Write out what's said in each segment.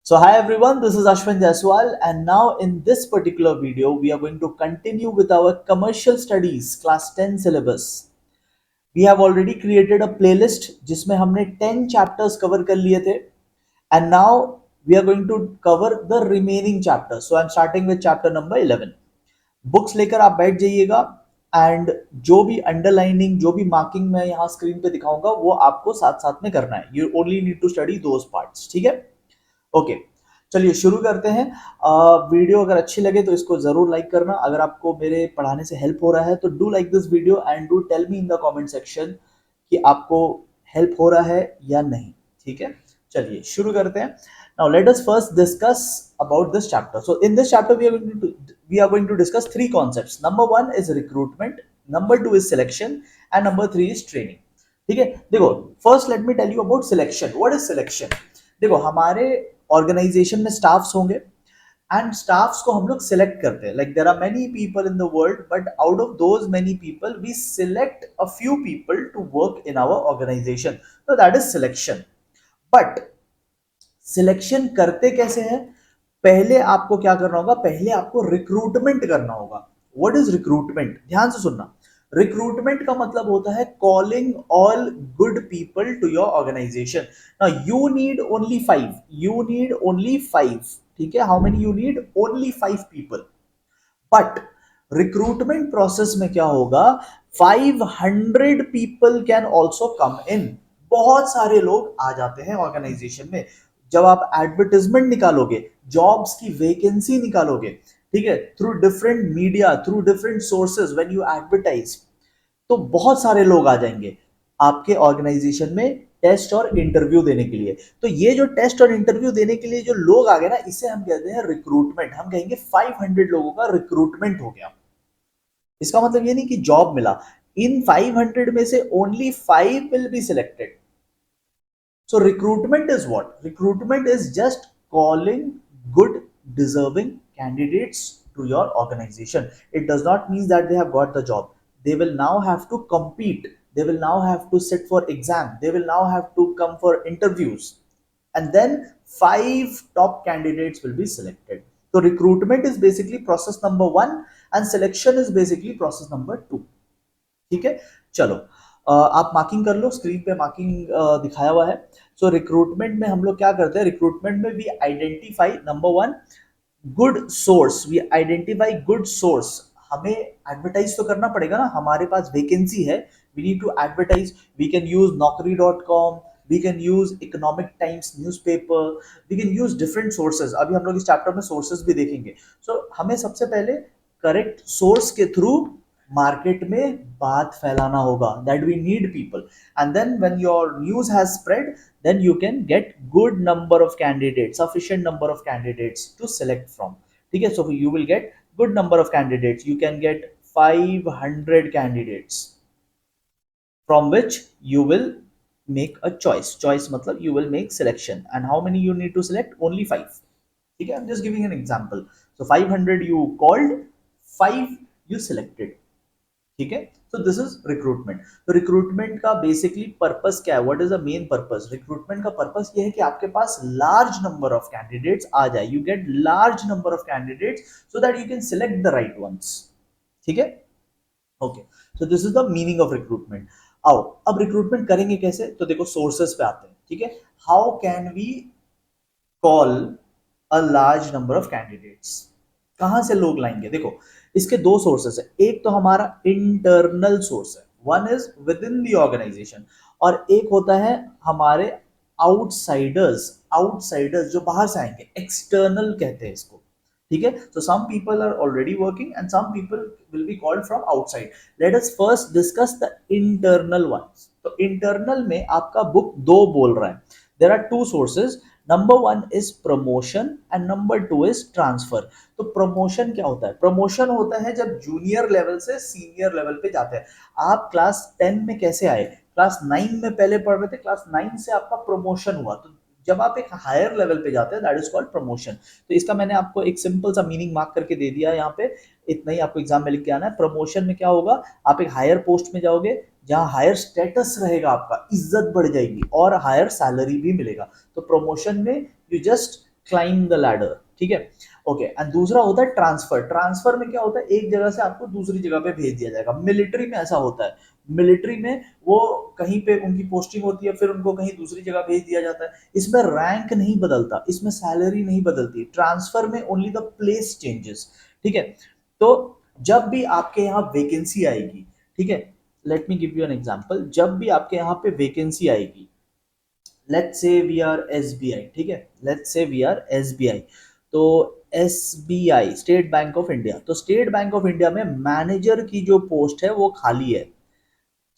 So hi everyone, this is Ashwin Jaiswal, and now in this particular video we are going to continue with our commercial studies class 10 syllabus. We have already created a playlist जिसमें हमने 10 chapters cover कर लिए थे, and now we are going to cover the remaining chapters. So I'm starting with chapter number 11. Books लेकर आप बैठ जाइएगा and जो भी अंडरलाइनिंग जो भी मार्किंग मैं यहाँ स्क्रीन पे दिखाऊंगा वो आपको साथ साथ में करना है. You only need to study those parts. ठीक है, ओके. चलिए शुरू करते हैं. वीडियो अगर अच्छी लगे तो इसको जरूर लाइक करना. अगर आपको मेरे पढ़ाने से हेल्प हो रहा है तो do like this video and do tell me in the comment section कि आपको हेल्प हो रहा है या नहीं. ठीक है, चलिए शुरू करते हैं. Now let us first discuss about this chapter. So in this chapter we are going to discuss three concepts. Number one is recruitment, number two is selection, and number three is training. ठीक है, देखो first let me tell you about selection. What is selection? देखो हमारे organization में staffs होंगे and staffs को हम लोग सिलेक्ट करते हैं. Like there are many people in the world but out of those many people we select a few people to work in our organisation. तो that is selection. But selection करते कैसे हैं? पहले आपको क्या करना होगा? पहले आपको रिक्रूटमेंट करना होगा. What is recruitment? ध्यान से सुनना. रिक्रूटमेंट का मतलब होता है calling all good people to your organization. Now you need only five. ठीक है, how many you need? Only 5 people. But recruitment process में क्या होगा? 500 people can also come in. बहुत सारे लोग आ जाते हैं ऑर्गेनाइजेशन में. जब आप एडवर्टाइजमेंट निकालोगे, जॉब्स की वैकेंसी निकालोगे, ठीक है, through different media, through different sources, when you advertise, तो बहुत सारे लोग आ जाएंगे आपके ऑर्गेनाइजेशन में टेस्ट और इंटरव्यू देने के लिए. तो ये जो टेस्ट और इंटरव्यू देने के लिए जो लोग आ गए ना, इसे हम कहते हैं रिक्रूटमेंट. हम कहेंगे 500 लोगों का रिक्रूटमेंट हो गया. इसका मतलब ये नहीं कि जॉब मिला. इन 500 में से only 5 will be selected. So recruitment is what? Recruitment is just calling good, deserving candidates to your organization. It does not mean that they have got the job. They will now have to compete. They will now have to sit for exam. They will now have to come for interviews. And then 5 top candidates will be selected. So recruitment is basically process number 1 and selection is basically process number 2. ठीक है, चलो आप marking कर लो. Screen पे marking दिखाया हुआ है. सो recruitment में हम लोग क्या करते हैं? रिक्रूटमेंट में we identify number 1 good source. We identify good source. हमें एडवर्टाइज तो करना पड़ेगा ना, हमारे पास वैकेंसी है, we need to advertise. We can use naukri.com, we can use Economic Times newspaper, we can use different sources. अभी हम लोग इस चैप्टर में सोर्सेज भी देखेंगे. सो हमें सबसे पहले करेक्ट सोर्स के थ्रू मार्केट में बात फैलाना होगा. That we need people. And then when your news has spread, then you can get good number of candidates, sufficient number of candidates to select from. ठीक है, so you will get good number of candidates. You can get 500 candidates from which you will make a choice मतलब you will make selection. And how many you need to select? Only 5. ठीक है, I'm just giving an example. So 500 you called, 5 you selected. ठीक है, so this is recruitment. तो recruitment का basically purpose क्या है? What is the main purpose? Recruitment का purpose ये है कि आपके पास लार्ज नंबर ऑफ कैंडिडेट्स आ जाए. You get large number of candidates so that you can select the right ones. ठीक है, okay. So this is the meaning of recruitment. आओ अब रिक्रूटमेंट करेंगे कैसे? तो देखो सोर्सेस पे आते हैं. ठीक है, how can we call a large number of candidates? कहां से लोग लाएंगे? देखो इसके 2 सोर्सेस है. एक तो हमारा इंटरनल सोर्स है, one is within the organization, और एक होता है हमारे आउटसाइडर्स. आउटसाइडर्स जो बाहर से आएंगे, एक्सटर्नल कहते हैं इसको. ठीक है, so some people are already working and some people will be called from outside. Let us first discuss the internal ones. तो इंटरनल में आपका बुक 2 बोल रहा है. there are 2 sources. Number 1 is promotion and number 2 is transfer. तो promotion क्या होता है? प्रमोशन होता है जब जूनियर लेवल से सीनियर लेवल पे जाते हैं. आप क्लास 10 में कैसे आए? क्लास 9 में पहले पढ़ रहे थे, क्लास 9 से आपका प्रमोशन हुआ. तो जब आप एक हायर लेवल पे जाते हैं दैट इज कॉल्ड प्रमोशन. तो इसका मैंने आपको एक सिंपल सा मीनिंग मार्क करके दे दिया यहाँ पे. इतना ही आपको एग्जाम में लिख के आना है. प्रमोशन में क्या होगा? आप एक हायर पोस्ट में जाओगे जहां हायर स्टेटस रहेगा, आपका इज्जत बढ़ जाएगी और हायर सैलरी भी मिलेगा. तो प्रमोशन में you just climb the ladder, ठीक है। ओके, एंड दूसरा होता है ट्रांसफर। ट्रांसफर में क्या होता है, एक जगह से आपको दूसरी जगह पे भेज दिया जाएगा। मिलिट्री में ऐसा होता है, मिलिट्री में वो कहीं पे उनकी पोस्टिंग होती है, फिर उनको कहीं दूसरी जगह भेज दिया जाता है। इसमें रैंक नहीं बदलता, इसमें सैलरी नहीं बदलती। ट्रांसफर में ओनली द प्लेस चेंजेस, ठीक है। तो जब भी आपके यहाँ वैकेंसी आएगी, ठीक है, let me give you an example. जब भी आपके यहाँ पे वैकेंसी आएगी, let's say we are SBI, ठीक है, let's say we are SBI. तो एसबीआई, स्टेट बैंक ऑफ इंडिया, तो स्टेट बैंक ऑफ इंडिया में मैनेजर की जो पोस्ट है वो खाली है।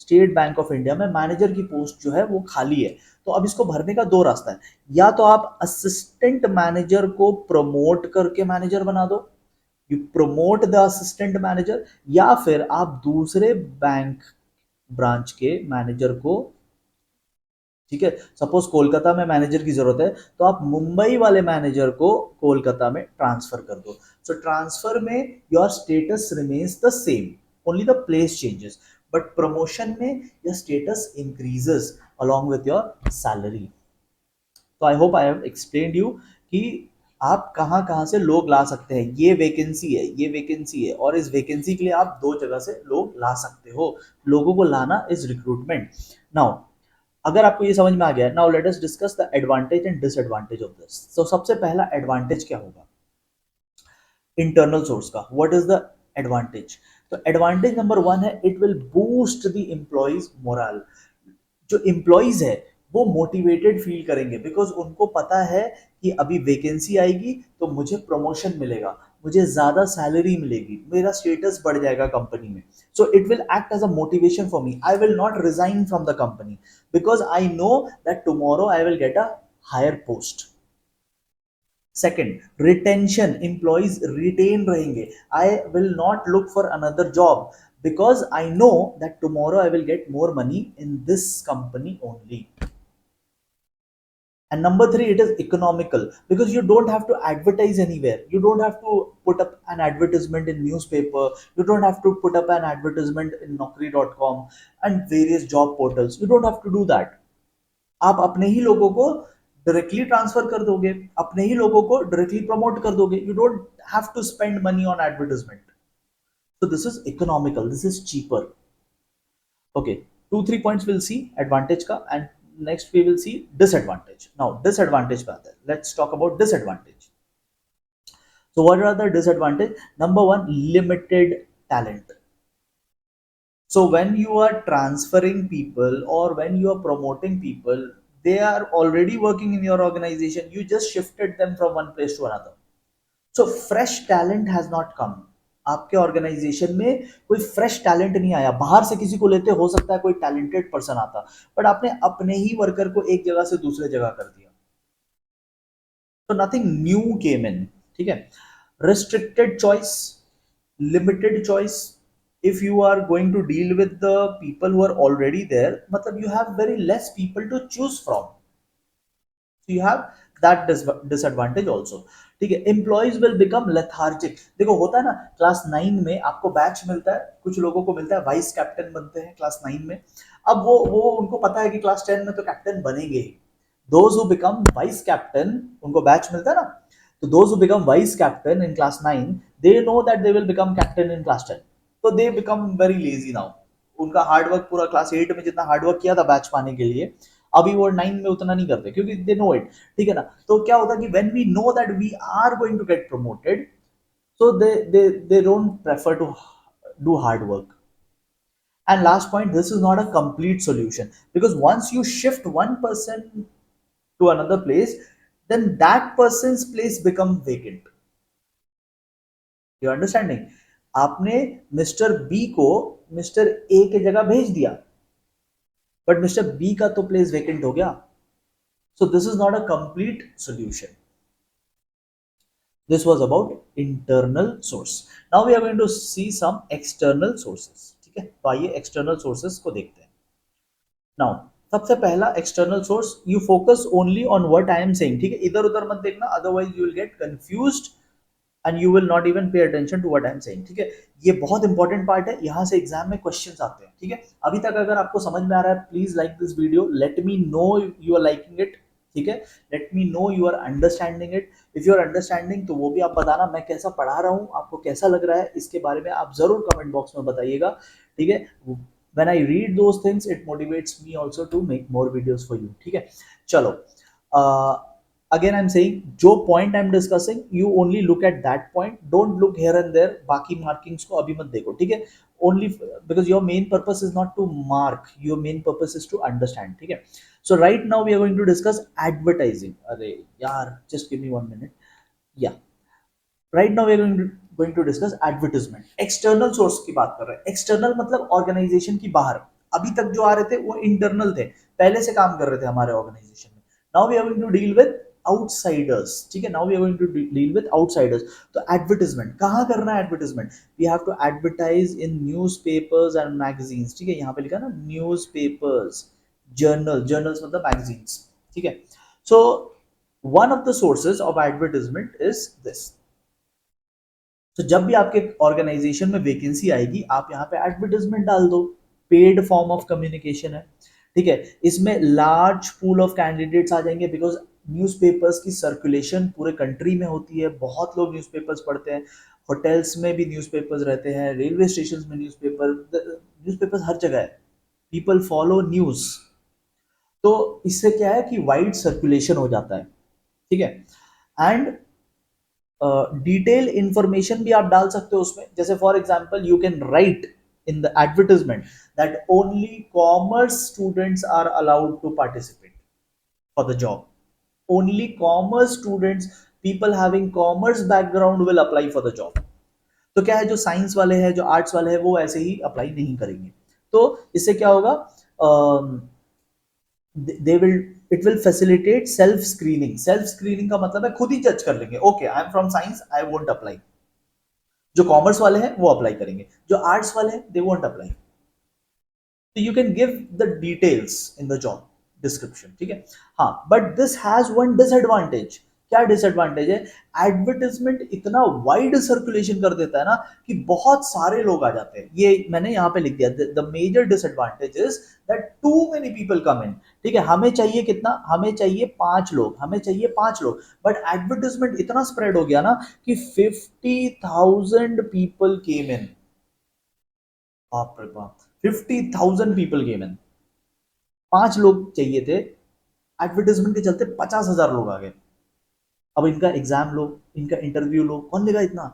स्टेट बैंक ऑफ इंडिया में मैनेजर की पोस्ट जो है वो खाली है। तो अब इसको भरने का दो रास्ता है। या तो आप असिस्टेंट मैनेजर को प्रमोट करके मैनेजर बना दो, you promote the assistant manager, या फिर आप दूसरे बैंक ब्रांच के मैनेजर को, ठीक है, सपोज कोलकाता में मैनेजर की जरूरत है, तो आप मुंबई वाले मैनेजर को कोलकाता में ट्रांसफर कर दो। सो ट्रांसफर में your status remains the same, only the place changes, but promotion में your status increases along with your salary. तो I hope I have explained you कि आप कहाँ कहाँ से लोग ला सकते हैं। ये वैकेंसी है, ये वैकेंसी है, और इस वैकेंसी के लिए आप दो जगह से लोग ला सकते हो। लोगों को लाना इज रिक्रूटमेंट। नाउ अगर आपको ये समझ में आ गया, now let us discuss the advantage and disadvantage of this. तो सबसे पहला एडवांटेज क्या होगा इंटरनल सोर्स का, व्हाट इज द एडवांटेज? तो एडवांटेज नंबर वन है, it will boost the employees moral. जो एम्प्लॉइज है वो मोटिवेटेड फील करेंगे, बिकॉज उनको पता है कि अभी वैकेंसी आएगी तो मुझे प्रमोशन मिलेगा, मुझे ज्यादा सैलरी मिलेगी, मेरा स्टेटस बढ़ जाएगा कंपनी में। So it will act as a motivation for me. I will not resign from the company because I know that tomorrow I will get a higher post. Second, retention, employees retain रहेंगे। I will not look for another job because I know that tomorrow I will get more money in this company only. And number three, it is economical because you don't have to advertise anywhere. You don't have to put up an advertisement in newspaper. You don't have to put up an advertisement in naukri.com and various job portals. You don't have to do that. आप अपने ही लोगों को directly transfer कर दोगे, अपने ही लोगों को directly promote कर दोगे। You don't have to spend money on advertisement. So this is economical, this is cheaper. Okay, 2 3 points we'll see advantage ka, and next we will see disadvantage. Now disadvantage pe aate hain. Let's talk about disadvantage. So what are the disadvantage? Number one, limited talent. So when you are transferring people or when you are promoting people, they are already working in your organization, you just shifted them from one place to another. So fresh talent has not come. आपके organisation में कोई fresh talent नहीं आया। बाहर से किसी को लेते, हो सकता है कोई टैलेंटेड पर्सन आता, बट आपने अपने ही वर्कर को एक जगह से दूसरे जगह कर दिया। तो नथिंग न्यू केम इन, ठीक है। Restricted choice, limited choice. If you are going to deal with the people who are already there, मतलब you have very less people to choose from, you have that disadvantage also, ठीक है। Employees will become lethargic. देखो होता है ना, class 9 में आपको batch मिलता है, कुछ लोगों को मिलता है वाइस कैप्टन बनते हैं क्लास 9 में। अब वो उनको पता है कि क्लास 10 में तो कैप्टन बनेंगे ही। Those who become vice captain, उनको बैच मिलता है ना, तो those who become vice captain in class 9, they know that they will become captain in class 10, तो they become very lazy now. उनका हार्डवर्क पूरा क्लास 8 में जितना हार्डवर्क किया था बैच पाने के लिए, अभी वो 9 में उतना नहीं करते क्योंकि दे नो इट, ठीक है ना। तो क्या होता है कि when we know that we are going to get promoted, so they don't prefer to do hard work. And last point, this is not a complete solution because once you shift one person to another place, then that person's place become vacant. You understanding? आपने mister B को mister A के जगह भेज दिया, but mister B का तो place vacant हो गया। So this is not a complete solution. This was about internal source. Now we are going to see some external sources. ठीक है, तो आइए external sources को देखते हैं। Now सबसे पहला external source, you focus only on what I am saying, ठीक है, इधर उधर मत देखना, otherwise you will get confused and you will not even pay attention to what I am saying, ठीक है। ये बहुत इंपॉर्टेंट पार्ट है, यहाँ से एग्जाम में क्वेश्चंस आते हैं, ठीक है। अभी तक अगर आपको समझ में आ रहा है, please like this video, let me know you are liking it, ठीक है, let me know you are understanding it. If you are understanding तो वो भी आप बताना, मैं कैसा पढ़ा रहा हूँ, आपको कैसा लग रहा है, इसके बारे में आप जरूर कमेंट बॉक्स में बताइएगा, ठीक है। when I read those things it motivates me also to make more videos for you, ठीक है। चलो, अगेन आई एम सेइंग, जो point I am discussing you only look at that point, don't look here and there, बाकी markings को अभी मत देखो, ठीक है। Only because your main purpose is not to mark, your main purpose is to understand, ठीक है। So right now we are going to discuss advertising. अरे यार, just give me 1 minute। Yeah right now we are going to discuss advertisement. External source की बात कर रहे हैं। External मतलब ऑर्गेनाइजेशन की बाहर, अभी तक जो आ रहे थे वो इंटरनल थे, पहले से काम कर रहे थे हमारे ऑर्गेनाइजेशन में। Now we are going to deal with outsiders, ठीक है। Now we are going to deal with outsiders. तो एडवर्टाइजमेंट कहाँ करना है? Advertisement we have to advertise in newspapers and magazines, ठीक है। यहाँ पे लिखा ना न्यूज़पेपर्स, जर्नल, जर्नल्स मतलब मैगजीन्स, ठीक है। सो one of the sources of advertisement is this। तो जब भी आपके ऑर्गेनाइजेशन में वैकेंसी आएगी, आप यहाँ पे एडवर्टाइजमेंट डाल दो। पेड फॉर्म ऑफ कम्युनिकेशन है, ठीक है। इसमें लार्ज पूल ऑफ कैंडिडेट्स आ जाएंगे, बिकॉज न्यूज़पेपर्स की सर्कुलेशन पूरे कंट्री में होती है, बहुत लोग न्यूज़पेपर्स पढ़ते हैं, होटल्स में भी न्यूज़पेपर्स रहते हैं, रेलवे स्टेशन में न्यूज़पेपर्स हर जगह है, पीपल फॉलो न्यूज़। तो इससे क्या है कि वाइड सर्कुलेशन हो जाता है, ठीक है। एंड डिटेल इंफॉर्मेशन भी आप डाल सकते हो उसमें, जैसे for example you can write in the advertisement that only commerce students are allowed to participate for the job. Only commerce students, people having commerce background will apply for the job. तो क्या है, जो science वाले हैं, जो arts वाले हैं, वो ऐसे ही अप्लाई नहीं करेंगे। तो इससे क्या होगा, they will, it will facilitate self screening. Self screening का मतलब है खुद ही जज कर लेंगे, okay I am from science, I won't apply. जो कॉमर्स वाले हैं वो अप्लाई करेंगे, जो आर्ट्स वाले हैं दे वोंट अप्लाई। तो you can give the details in the job description, ठीक है। हाँ, but this has one disadvantage. क्या डिसएडवांटेज है? एडवर्टाइजमेंट इतना वाइड सर्कुलेशन कर देता है ना कि बहुत सारे लोग आ जाते हैं। ये मैंने यहाँ पे लिख दिया, the major disadvantage is that too many people come in, ठीक है। हमें चाहिए कितना? हमें चाहिए 5 लोग, हमें चाहिए 5 लोग, बट एडवर्टाइजमेंट इतना स्प्रेड हो गया ना कि 50,000 पीपल केम इन। बाप रे बाप, 50,000 पीपल केम इन। 5 लोग चाहिए थे, एडवर्टाइजमेंट के चलते 50,000 लोग आ गए। अब इनका एग्जाम लो, इनका इंटरव्यू लो, कौन लेगा इतना?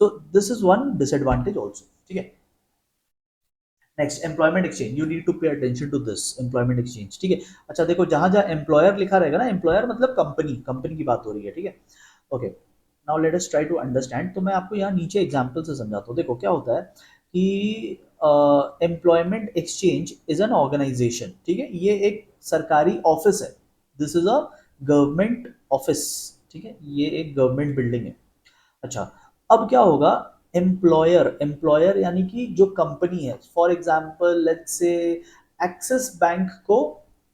So this is one disadvantage also, ठीक है। Next, employment exchange, you need to pay attention to this employment exchange, ठीक है। अच्छा देखो, जहां जहां एम्प्लॉयर लिखा रहेगा ना, एम्प्लॉयर मतलब कंपनी, कंपनी की बात हो रही है, ठीक है। Okay, now let us try to understand. तो मैं आपको यहाँ नीचे एग्जाम्पल से समझाता हूँ। देखो क्या होता है कि employment exchange is an organization, ठीक है। ये एक सरकारी ऑफिस है, this is a government office, ठीक है। ये एक गवर्नमेंट बिल्डिंग है। अच्छा, अब क्या होगा, एम्प्लॉयर, एम्प्लॉयर यानी कि जो कंपनी है, for example let's say axis bank को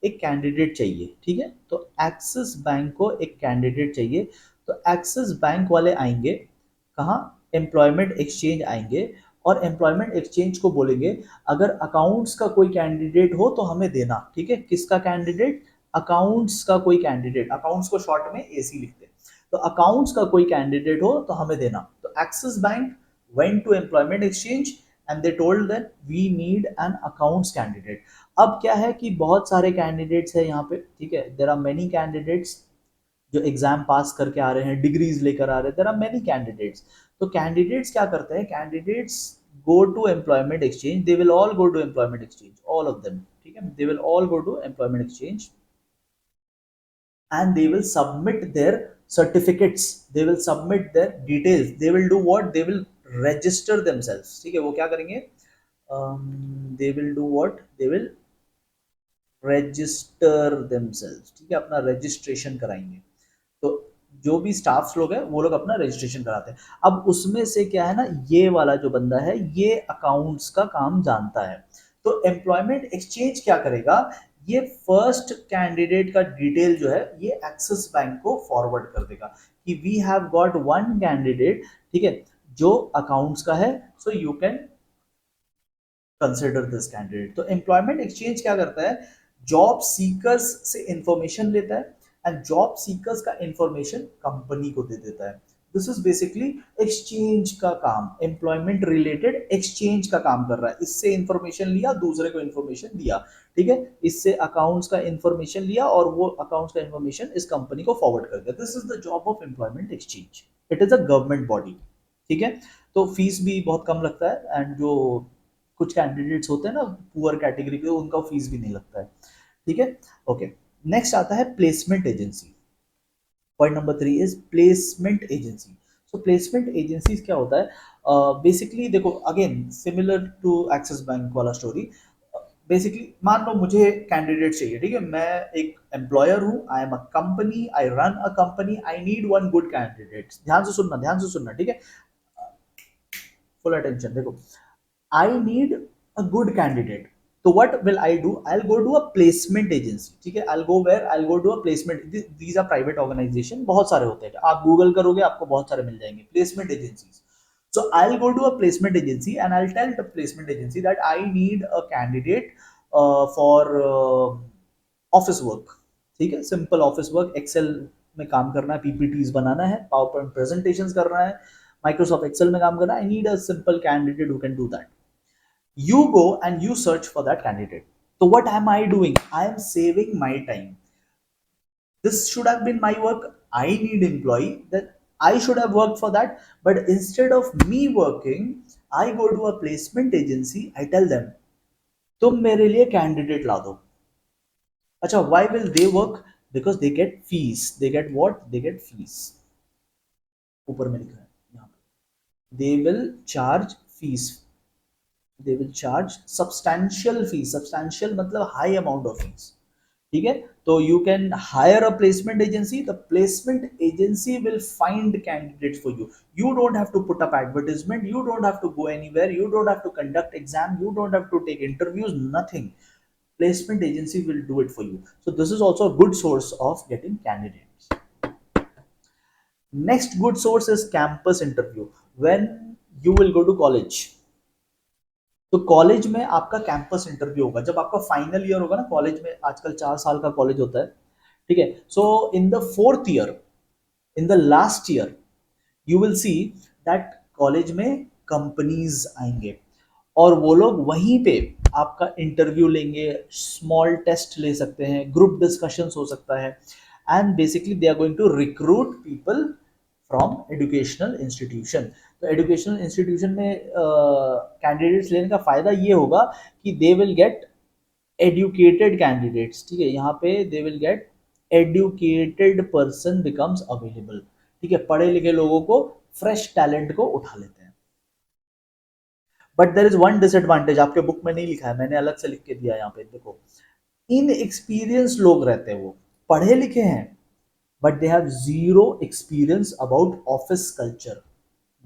एक कैंडिडेट चाहिए, ठीक है। तो एक्सिस बैंक को एक कैंडिडेट चाहिए, तो एक्सिस बैंक वाले आएंगे कहाँ? एम्प्लॉयमेंट एक्सचेंज आएंगे, और एम्प्लॉयमेंट एक्सचेंज को बोलेंगे अगर अकाउंट्स का कोई कैंडिडेट हो तो हमें देना, ठीक है। किसका कैंडिडेट? अकाउंट्स का कोई कैंडिडेट, अकाउंट्स को शॉर्ट में एसी लिखते हैं। तो अकाउंट्स का कोई कैंडिडेट हो तो हमें देना। तो Axis Bank went to employment exchange and they told that we need an accounts candidate. अब क्या है कि बहुत सारे कैंडिडेट्स है यहाँ पे, ठीक है। देयर आर मेनी कैंडिडेट्स जो एग्जाम पास करके आ रहे हैं, डिग्रीज लेकर आ रहे हैं, देयर आर मेनी कैंडिडेट्स। तो कैंडिडेट्स क्या करते हैं? Candidates go to employment exchange, they will all go to employment exchange, all of them, ठीक है। They will all go to employment exchange and they will submit their certificates, they will submit their details, they will do what? They will register themselves, ठीक है। वो क्या करेंगे? they will do what? They will register themselves, ठीक है, अपना registration कराएंगे। तो जो भी स्टाफ्स लोग हैं वो लोग अपना रजिस्ट्रेशन कराते हैं। अब उसमें से क्या है ना, ये वाला जो बंदा है ये अकाउंट्स का काम जानता है। तो एम्प्लॉयमेंट एक्सचेंज क्या करेगा, ये फर्स्ट कैंडिडेट का डिटेल जो है ये एक्सिस बैंक को फॉरवर्ड कर देगा कि we have got one candidate, ठीक है, जो अकाउंट्स का है, so you can consider this candidate. तो एम्प्लॉयमेंट एक्सचेंज क्या करता है? जॉब सीकर्स से इंफॉर्मेशन लेता है एंड जॉब सीकर्स का इंफॉर्मेशन कंपनी को दे देता है। दिस इज बेसिकली एक्सचेंज का काम, एम्प्लॉयमेंट रिलेटेड एक्सचेंज का काम कर रहा है। इससे इंफॉर्मेशन लिया, दूसरे को इंफॉर्मेशन दिया, ठीक है, इससे अकाउंट्स का इंफॉर्मेशन लिया और वो अकाउंट्स का इंफॉर्मेशन इस कंपनी को फॉरवर्ड कर दिया। This is the job of employment exchange. It is a government body, ठीक है। तो फीस भी बहुत कम लगता है एंड जो कुछ कैंडिडेट्स होते हैं ना पुअर कैटेगरी के, उनका फीस भी नहीं लगता है, ठीक है। ओके, नेक्स्ट आता है placement agency. Point number 3 is placement agency. So placement agencies क्या होता है? बेसिकली देखो, again similar to Axis Bank वाला स्टोरी। बेसिकली मान लो मुझे कैंडिडेट चाहिए, ठीक है, मैं एक एम्प्लॉयर हूँ, I am a company, I run a company, I need one good candidate. ध्यान से सुनना, ध्यान से सुनना, ठीक है, फुल अटेंशन। देखो, I need a good candidate, तो what will I do? I'll go to a placement agency, ठीक है, I'll go where? I'll go to a placement, these are private organization, बहुत सारे होते हैं, आप गूगल करोगे आपको बहुत सारे मिल जाएंगे placement agencies. So I'll go to a placement agency and I'll tell the placement agency that I need a candidate for office work, ठीक है, सिंपल ऑफिस वर्क, एक्सेल में काम करना है, पीपीटीज बनाना है, पावर पॉइंट प्रेजेंटेशंस करना है, Microsoft Excel में काम करना है, I need a simple candidate who can do that. You go and you search for that candidate. So what am I doing? I am saving my time. This should have been my work. I need employee, that I should have worked for that, but instead of me working, I go to a placement agency, I tell them तुम मेरे लिए candidate ला दो। अच्छा, why will they work? Because they get fees. They get what? They get fees. ऊपर में लिखा है यहाँ पे, they will charge fees, they will charge substantial fees, substantial मतलब high amount of fees, ठीक है। तो you can hire a placement agency, the placement agency will find candidates for you, you don't have to put up advertisement, you don't have to go anywhere, you don't have to conduct exam, you don't have to take interviews, nothing, placement agency will do it for you. So this is also a good source of getting candidates. Next good source is campus interview. When you will go to college, तो college में आपका campus interview होगा जब आपका final year होगा ना, college में आजकल 4 साल का कॉलेज होता है, ठीक है। So in the 4th year, in the last year, you will see that college में कंपनीज आएंगे और वो लोग वहीं पे आपका इंटरव्यू लेंगे, स्मॉल टेस्ट ले सकते हैं, ग्रुप डिस्कशंस हो सकता है, and basically they are going to recruit people from educational institution. तो एजुकेशनल इंस्टीट्यूशन में कैंडिडेट्स लेने का फायदा ये होगा कि they will get educated candidates, ठीक है, यहाँ पे they will get educated person becomes available, ठीक है, पढ़े लिखे लोगों को, फ्रेश टैलेंट को उठा लेते हैं। But there is one disadvantage, आपके बुक में नहीं लिखा है, मैंने अलग से लिख के दिया यहाँ पे, देखो, इन एक्सपीरियंस लोग रहते हैं, वो पढ़े लिखे हैं but they have zero experience about office culture.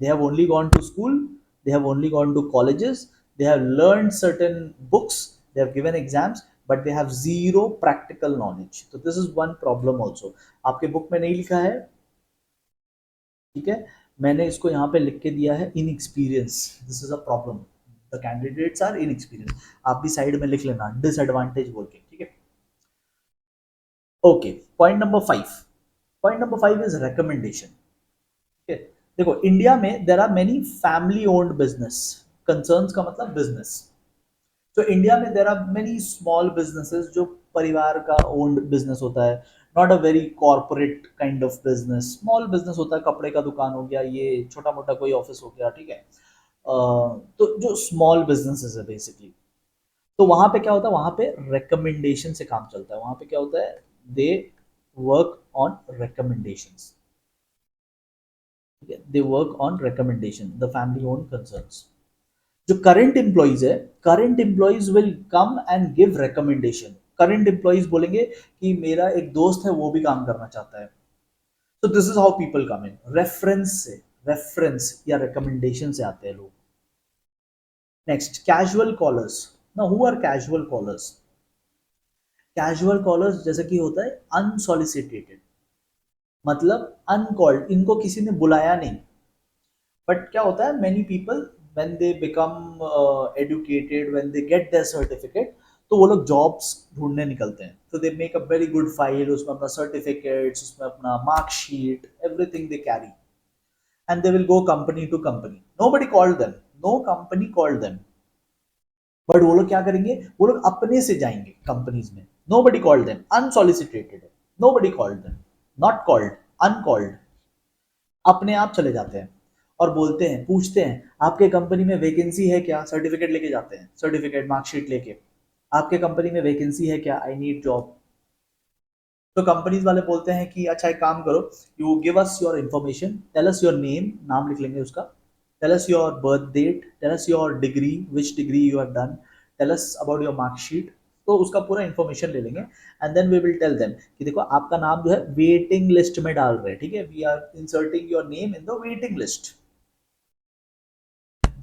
They have only gone to school, they have only gone to colleges, they have learned certain books, they have given exams, but they have zero practical knowledge. So this is one problem also. आपके book में नहीं लिखा है, ठीक है, मैंने इसको यहाँ पे लिख के दिया है, inexperience. This is a problem. The candidates are inexperienced. आप भी साइड में लिख लेना डिसएडवांटेज बोल के, ठीक है। Okay, point number 5 is recommendation, ठीक है। देखो, इंडिया में there are many family owned business, concerns का मतलब बिजनेस। तो इंडिया में there are many small businesses जो परिवार का ओन्ड बिजनेस होता है, not a very corporate kind of business, small business होता है, कपड़े का दुकान हो गया, ये छोटा मोटा कोई ऑफिस हो गया, ठीक है। तो जो स्मॉल बिजनेसेस है बेसिकली, तो वहां पे क्या होता है, वहां पे रिकमेंडेशन से काम चलता है, वहां पे क्या होता है, they work on recommendations, they work on recommendation, the family own concerns. जो करंट एम्प्लॉइज है, current employees will come and give recommendation. Current employees बोलेंगे कि मेरा एक दोस्त है वो भी काम करना चाहता है, तो this is how people come in, reference से, रेफरेंस या रिकमेंडेशन से आते हैं लोग। Next, casual callers. ना, who are casual callers? Casual callers जैसे कि होता है अनसॉलिसिटेटेड, मतलब अनकॉल्ड, इनको किसी ने बुलाया नहीं। बट क्या होता है, many people when they become educated, when they get their certificate, तो वो लोग जॉब्स ढूंढने निकलते हैं, तो they make a very good file, उसमें अपना सर्टिफिकेट्स, उसमें अपना marksheet, everything they carry, and they will go company to company. Nobody called them, no company called them, but वो लोग क्या करेंगे, वो लोग अपने से जाएंगे कंपनीज में. Nobody called them, unsolicited, nobody called them, not called, uncalled, अपने आप चले जाते हैं और बोलते हैं, पूछते हैं आपके कंपनी में वैकेंसी है क्या, सर्टिफिकेट लेके जाते हैं, सर्टिफिकेट मार्कशीट लेके, आपके कंपनी में वैकेंसी है क्या, आई नीड जॉब. तो कंपनीज वाले बोलते हैं कि अच्छा एक काम करो, you give us your information, tell us your name, नाम लिख लेंगे उसका, tell us your birth date, tell us your degree, which degree you have done, tell us about your marksheet. तो उसका पूरा इन्फॉर्मेशन ले लेंगे, and then we will tell them कि देखो आपका नाम जो है वेटिंग लिस्ट में डाल रहे हैं, ठीक है, we are inserting your name in the waiting list.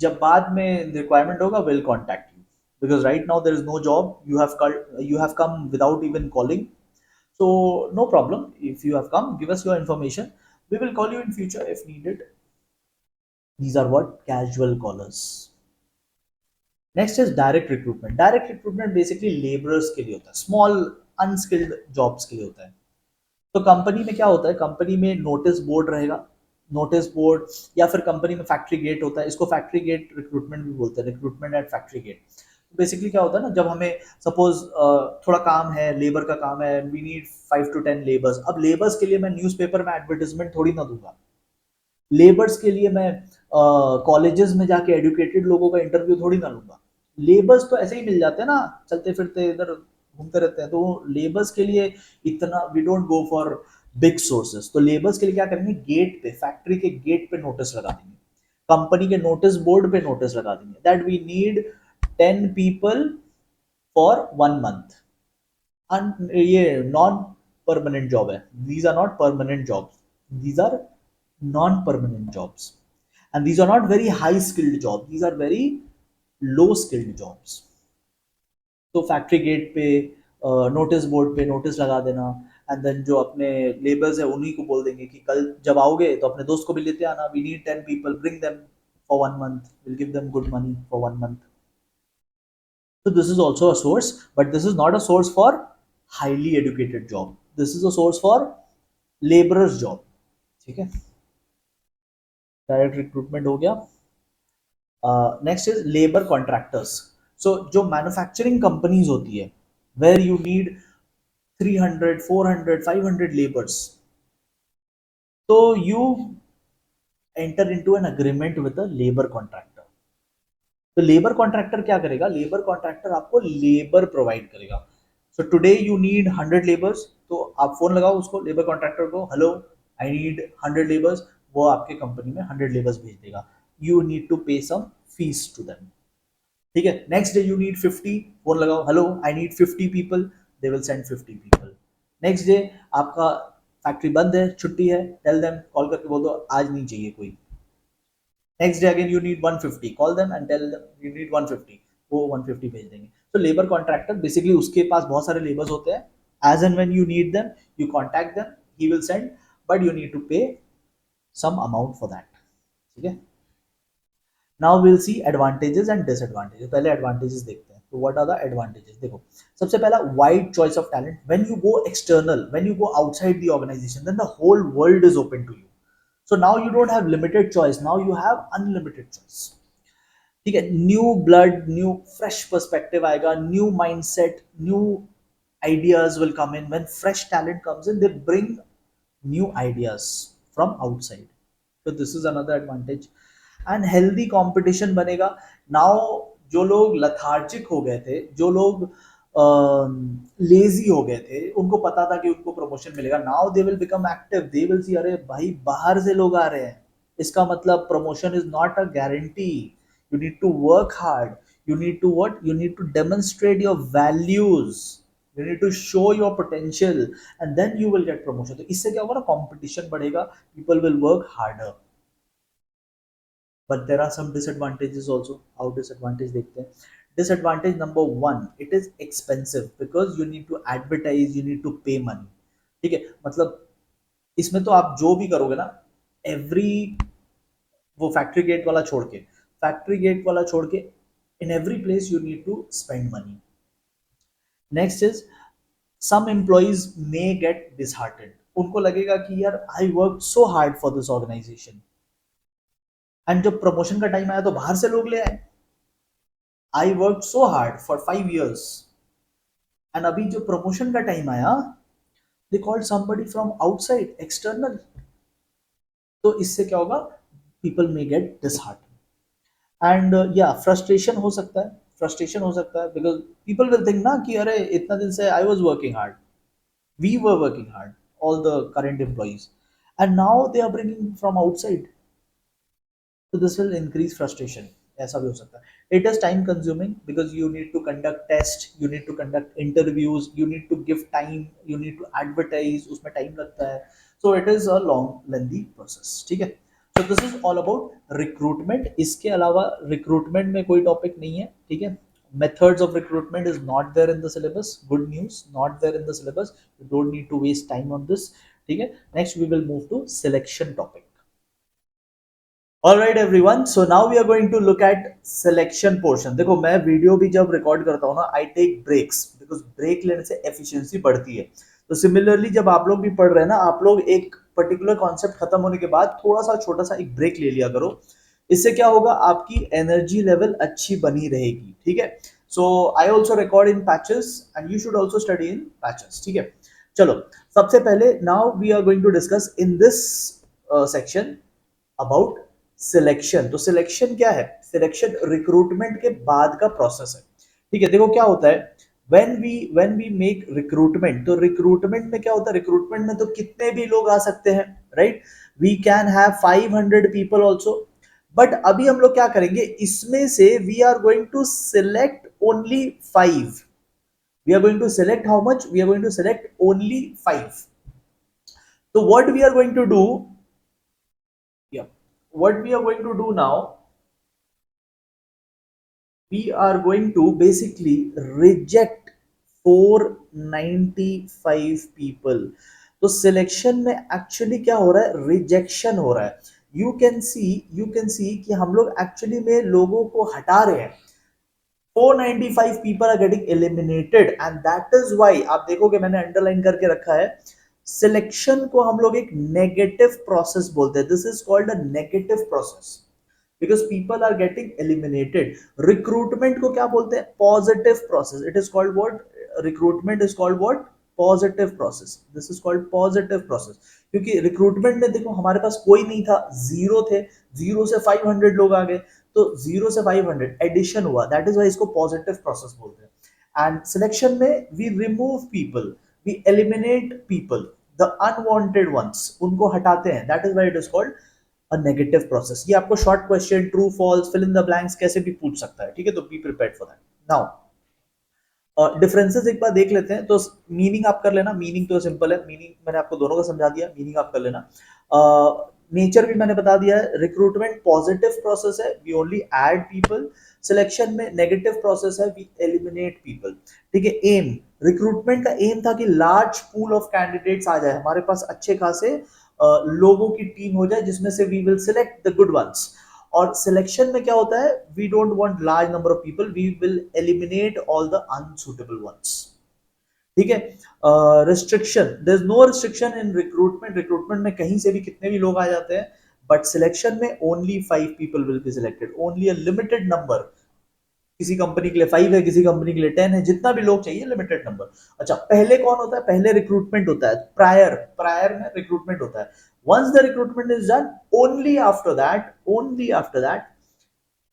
जब बाद में रिक्वायरमेंट होगा will contact you, because right now there is no job, you have come without even calling. So no problem. If you have come, give us your information. We will call you in future if needed. These are what casual callers. Next is direct recruitment. Direct recruitment basically laborers के लिए होता है, small unskilled jobs के लिए होता है. तो company में क्या होता है, कंपनी में नोटिस बोर्ड रहेगा, नोटिस बोर्ड, या फिर कंपनी में फैक्ट्री गेट होता है, इसको फैक्ट्री गेट रिक्रूटमेंट भी बोलते हैं, recruitment at factory gate. Basically क्या होता है ना, जब हमें सपोज थोड़ा काम है, लेबर का काम है, वी नीड 5 to 10 लेबर्स. अब लेबर्स के लिए मैं न्यूज़पेपर में एडवर्टाइजमेंट थोड़ी ना दूंगा, लेबर्स के लिए मैं कॉलेजेस में जाके एडुकेटेड लोगों का इंटरव्यू थोड़ी ना लूंगा. लेबर्स तो ऐसे ही मिल जाते हैं ना, चलते फिरते इधर घूमते रहते हैं, तो लेबर्स के लिए इतना we don't go for big sources. तो लेबर्स के लिए क्या करेंगे, गेट पे, फैक्ट्री के गेट पे नोटिस लगा देंगे, कंपनी के नोटिस बोर्ड पे नोटिस लगा देंगे that we need 10 people for 1 month. ये नॉन परमानेंट जॉब है, these are not permanent jobs, these are non permanent jobs, and these are not very high skilled jobs, these are very low skilled jobs. तो factory gate पे, notice board पे notice लगा देना, and then जो अपने labours है उन्हीं को बोल देंगे कि कल जब आओगे तो अपने दोस्त को भी लेते आना, we need 10 people, bring them for 1 month, will give them good money for 1 month. So this is also a source, but this is not a source for highly educated job. This is a source for laborers job. ठीक है, direct recruitment हो गया. Next is labour contractors. So जो manufacturing companies होती है, where you need 300, 400, 500 labours, तो you enter into an agreement with a labour contractor. तो labour contractor क्या करेगा, लेबर कॉन्ट्रैक्टर आपको लेबर प्रोवाइड करेगा. So today you need 100 labours, तो आप फोन लगाओ उसको, लेबर कॉन्ट्रैक्टर को, हेलो आई नीड 100 लेबर्स, वो आपके कंपनी में 100 लेबर्स भेज देगा. You need to pay some fees to them. ठीक है, next day you need 50, phone लगाओ, hello I need 50 people, they will send 50 people. Next day आपका फैक्ट्री बंद है, छुट्टी है, टेल देम, कॉल करके बोल दो आज नहीं चाहिए कोई. Next day again you need 150, call them and tell them you need 150, वो 150 भेज देंगे. तो लेबर कॉन्ट्रैक्टर बेसिकली उसके पास बहुत सारे लेबर्स होते हैं, as and when you need them you contact them, he will send, but you need to pay some amount for that. ठीक है, now will see advantages and disadvantages. पहले advantages देखते हैं. तो व्हाट आर द एडवांटेजेस, देखो सबसे पहला wide choice of talent. When you go external, when you go outside the organization, then the whole world is open to you. So now you don't have limited choice, now you have unlimited choice. ठीक है, new blood, new fresh perspective आएगा, new mindset, new ideas will come in. When fresh talent comes in, they bring new ideas from outside. So this is another advantage. And healthy competition बनेगा. Now जो लोग lethargic हो गए थे, जो लोग lazy हो गए थे, उनको पता था कि उनको प्रमोशन मिलेगा, now they will become active, they will सी अरे भाई बाहर से लोग आ रहे हैं, इसका मतलब promotion is not a guarantee. You need to work hard, you need to what, you need to demonstrate your values, you need to show your potential, and then you will get promotion. तो इससे क्या होगा ना, competition बढ़ेगा, people will work harder. But there are some disadvantages also. How disadvantage देखते हैं. Disadvantage number 1, it is expensive because you need to advertise, you need to pay money. ठीक है, मतलब इसमें तो आप जो भी करोगे ना, every, वो फैक्ट्री गेट वाला छोड़ के, फैक्ट्री गेट वाला छोड़ के, in every place you need to spend money. Next is some employees may get disheartened, उनको लगेगा कि यार I work so hard for this organization, and जब प्रमोशन का टाइम आया तो बाहर से लोग ले आए, I work so hard for 5 years, and अभी जो प्रमोशन का टाइम आया they called somebody from outside external, तो इससे क्या होगा, people may get disheartened and या फ्रस्ट्रेशन हो सकता है, फ्रस्ट्रेशन हो सकता है बिकॉज पीपल विल थिंक ना कि अरे इतना दिन से I was working hard, we were working hard, all the current employees, and now they are bringing from outside, so this will increase frustration. ऐसा भी हो सकता है. It is time consuming because you need to conduct test, you need to conduct interviews, you need to give time, you need to advertise, उसमें time लगता है, so it is a long lengthy process. ठीक है, so this is all about recruitment. इसके अलावा recruitment में कोई topic नहीं है. ठीक है, methods of recruitment is not there in the syllabus. Good news, not there in the syllabus. You don't need to waste time on this. ठीक है, next we will move to selection topic. Alright everyone, so now we are going to look at selection portion. देखो मैं video भी जब record करता हूँ ना, I take breaks because break लेने से एफिशिएंसी बढ़ती है. तो सिमिलरली जब आप लोग भी पढ़ रहे हैं ना, आप लोग एक पर्टिकुलर कॉन्सेप्ट खत्म होने के बाद थोड़ा सा छोटा सा एक ब्रेक ले लिया करो. इससे क्या होगा, आपकी एनर्जी लेवल अच्छी बनी रहेगी. ठीक है, so I also record in patches and you should also study in patches. ठीक है, चलो सबसे पहले now we are going to discuss in this section about selection. तो सिलेक्शन क्या है, सिलेक्शन रिक्रूटमेंट के बाद का प्रोसेस है. ठीक है, देखो क्या होता है, व्हेन वी मेक रिक्रूटमेंट, तो रिक्रूटमेंट में क्या होता है, रिक्रूटमेंट में तो कितने भी लोग आ सकते हैं, right, we can have 500 people also. But अभी हम लोग क्या करेंगे, इसमें से we are going to select only 5. We are going to select how much, we are going to select only 5. तो what we are going to do, yeah, what we are going to do now, we are going to basically reject 495 people. तो selection में actually क्या हो रहा है, rejection हो रहा है. यू कैन सी कि हम लोग एक्चुअली में लोगों को हटा रहे हैं. 495 people are getting eliminated and that is why आप देखोगे मैंने अंडरलाइन करके रखा है, सिलेक्शन को हम लोग एक नेगेटिव प्रोसेस बोलते हैं. This is called a negative process because people are getting eliminated. Recruitment को क्या बोलते हैं, positive process. It is called what, recruitment is called what, positive process. This is called positive process. क्योंकि recruitment में देखो हमारे पास कोई नहीं था, जीरो थे, जीरो से 500 लोग आ गए, तो जीरो से 500 एडिशन हुआ, दैट इज वाई इसको पॉजिटिव प्रोसेस बोलते हैं. एंड सिलेक्शन में we remove people, we eliminate people, the unwanted ones, उनको हटाते हैं, that is why it is called a negative process. ये आपको short question, true false, fill in the blanks कैसे भी पूछ सकता है. ठीक है, तो be prepared for that. Now differences एक बार देख लेते हैं. तो मीनिंग आप कर लेना, मीनिंग तो सिंपल है, मीनिंग मैंने आपको दोनों का समझा दिया, मीनिंग आप कर लेना. नेचर भी मैंने बता दिया है, रिक्रूटमेंट पॉजिटिव प्रोसेस है, we only add people. Selection में नेगेटिव प्रोसेस है, वी एलिमिनेट पीपल. ठीक है, एम, रिक्रूटमेंट का एम था कि लार्ज पूल ऑफ कैंडिडेट्स आ जाए, हमारे पास अच्छे खासे लोगों की टीम हो जाए जिसमें से we will select the good ones. और सिलेक्शन में क्या होता है, we don't want large number of people, we will eliminate all the unsuitable ones. ठीक है, restriction, there is no restriction in recruitment. Recruitment में कहीं से भी कितने भी लोग आ जाते हैं, बट सिलेक्शन में only 5 people will be selected, only a limited number. किसी कंपनी के लिए 5 है, किसी कंपनी के लिए 10 है, जितना भी लोग चाहिए, लिमिटेड नंबर. अच्छा, पहले कौन होता है, पहले रिक्रूटमेंट होता है, प्रायर, प्रायर में रिक्रूटमेंट होता है. Once the recruitment is done, only after that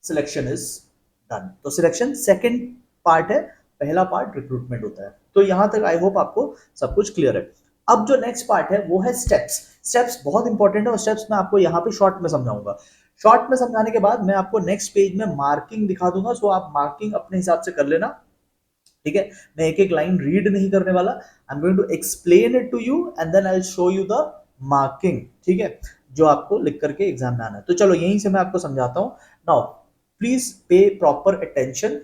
selection is done. तो सिलेक्शन सेकंड पार्ट है, पहला पार्ट रिक्रूटमेंट होता है. तो यहां तक आई होप आपको सब कुछ क्लियर है. अब जो नेक्स्ट पार्ट है वो है स्टेप्स. स्टेप्स बहुत इंपॉर्टेंट है और स्टेप्स मैं आपको यहाँ पे शॉर्ट में समझाऊंगा. शॉर्ट में समझाने के बाद मैं आपको नेक्स्ट पेज में मार्किंग दिखा दूंगा, सो आप मार्किंग अपने हिसाब से कर लेना. ठीक है, मैं एक एक लाइन रीड नहीं करने वाला, I am going to explain it to you and then I will show you the marking. ठीक है, जो आपको लिख करके एग्जाम में आना है. तो चलो यहीं से मैं आपको समझाता हूं. Now please pay proper attention.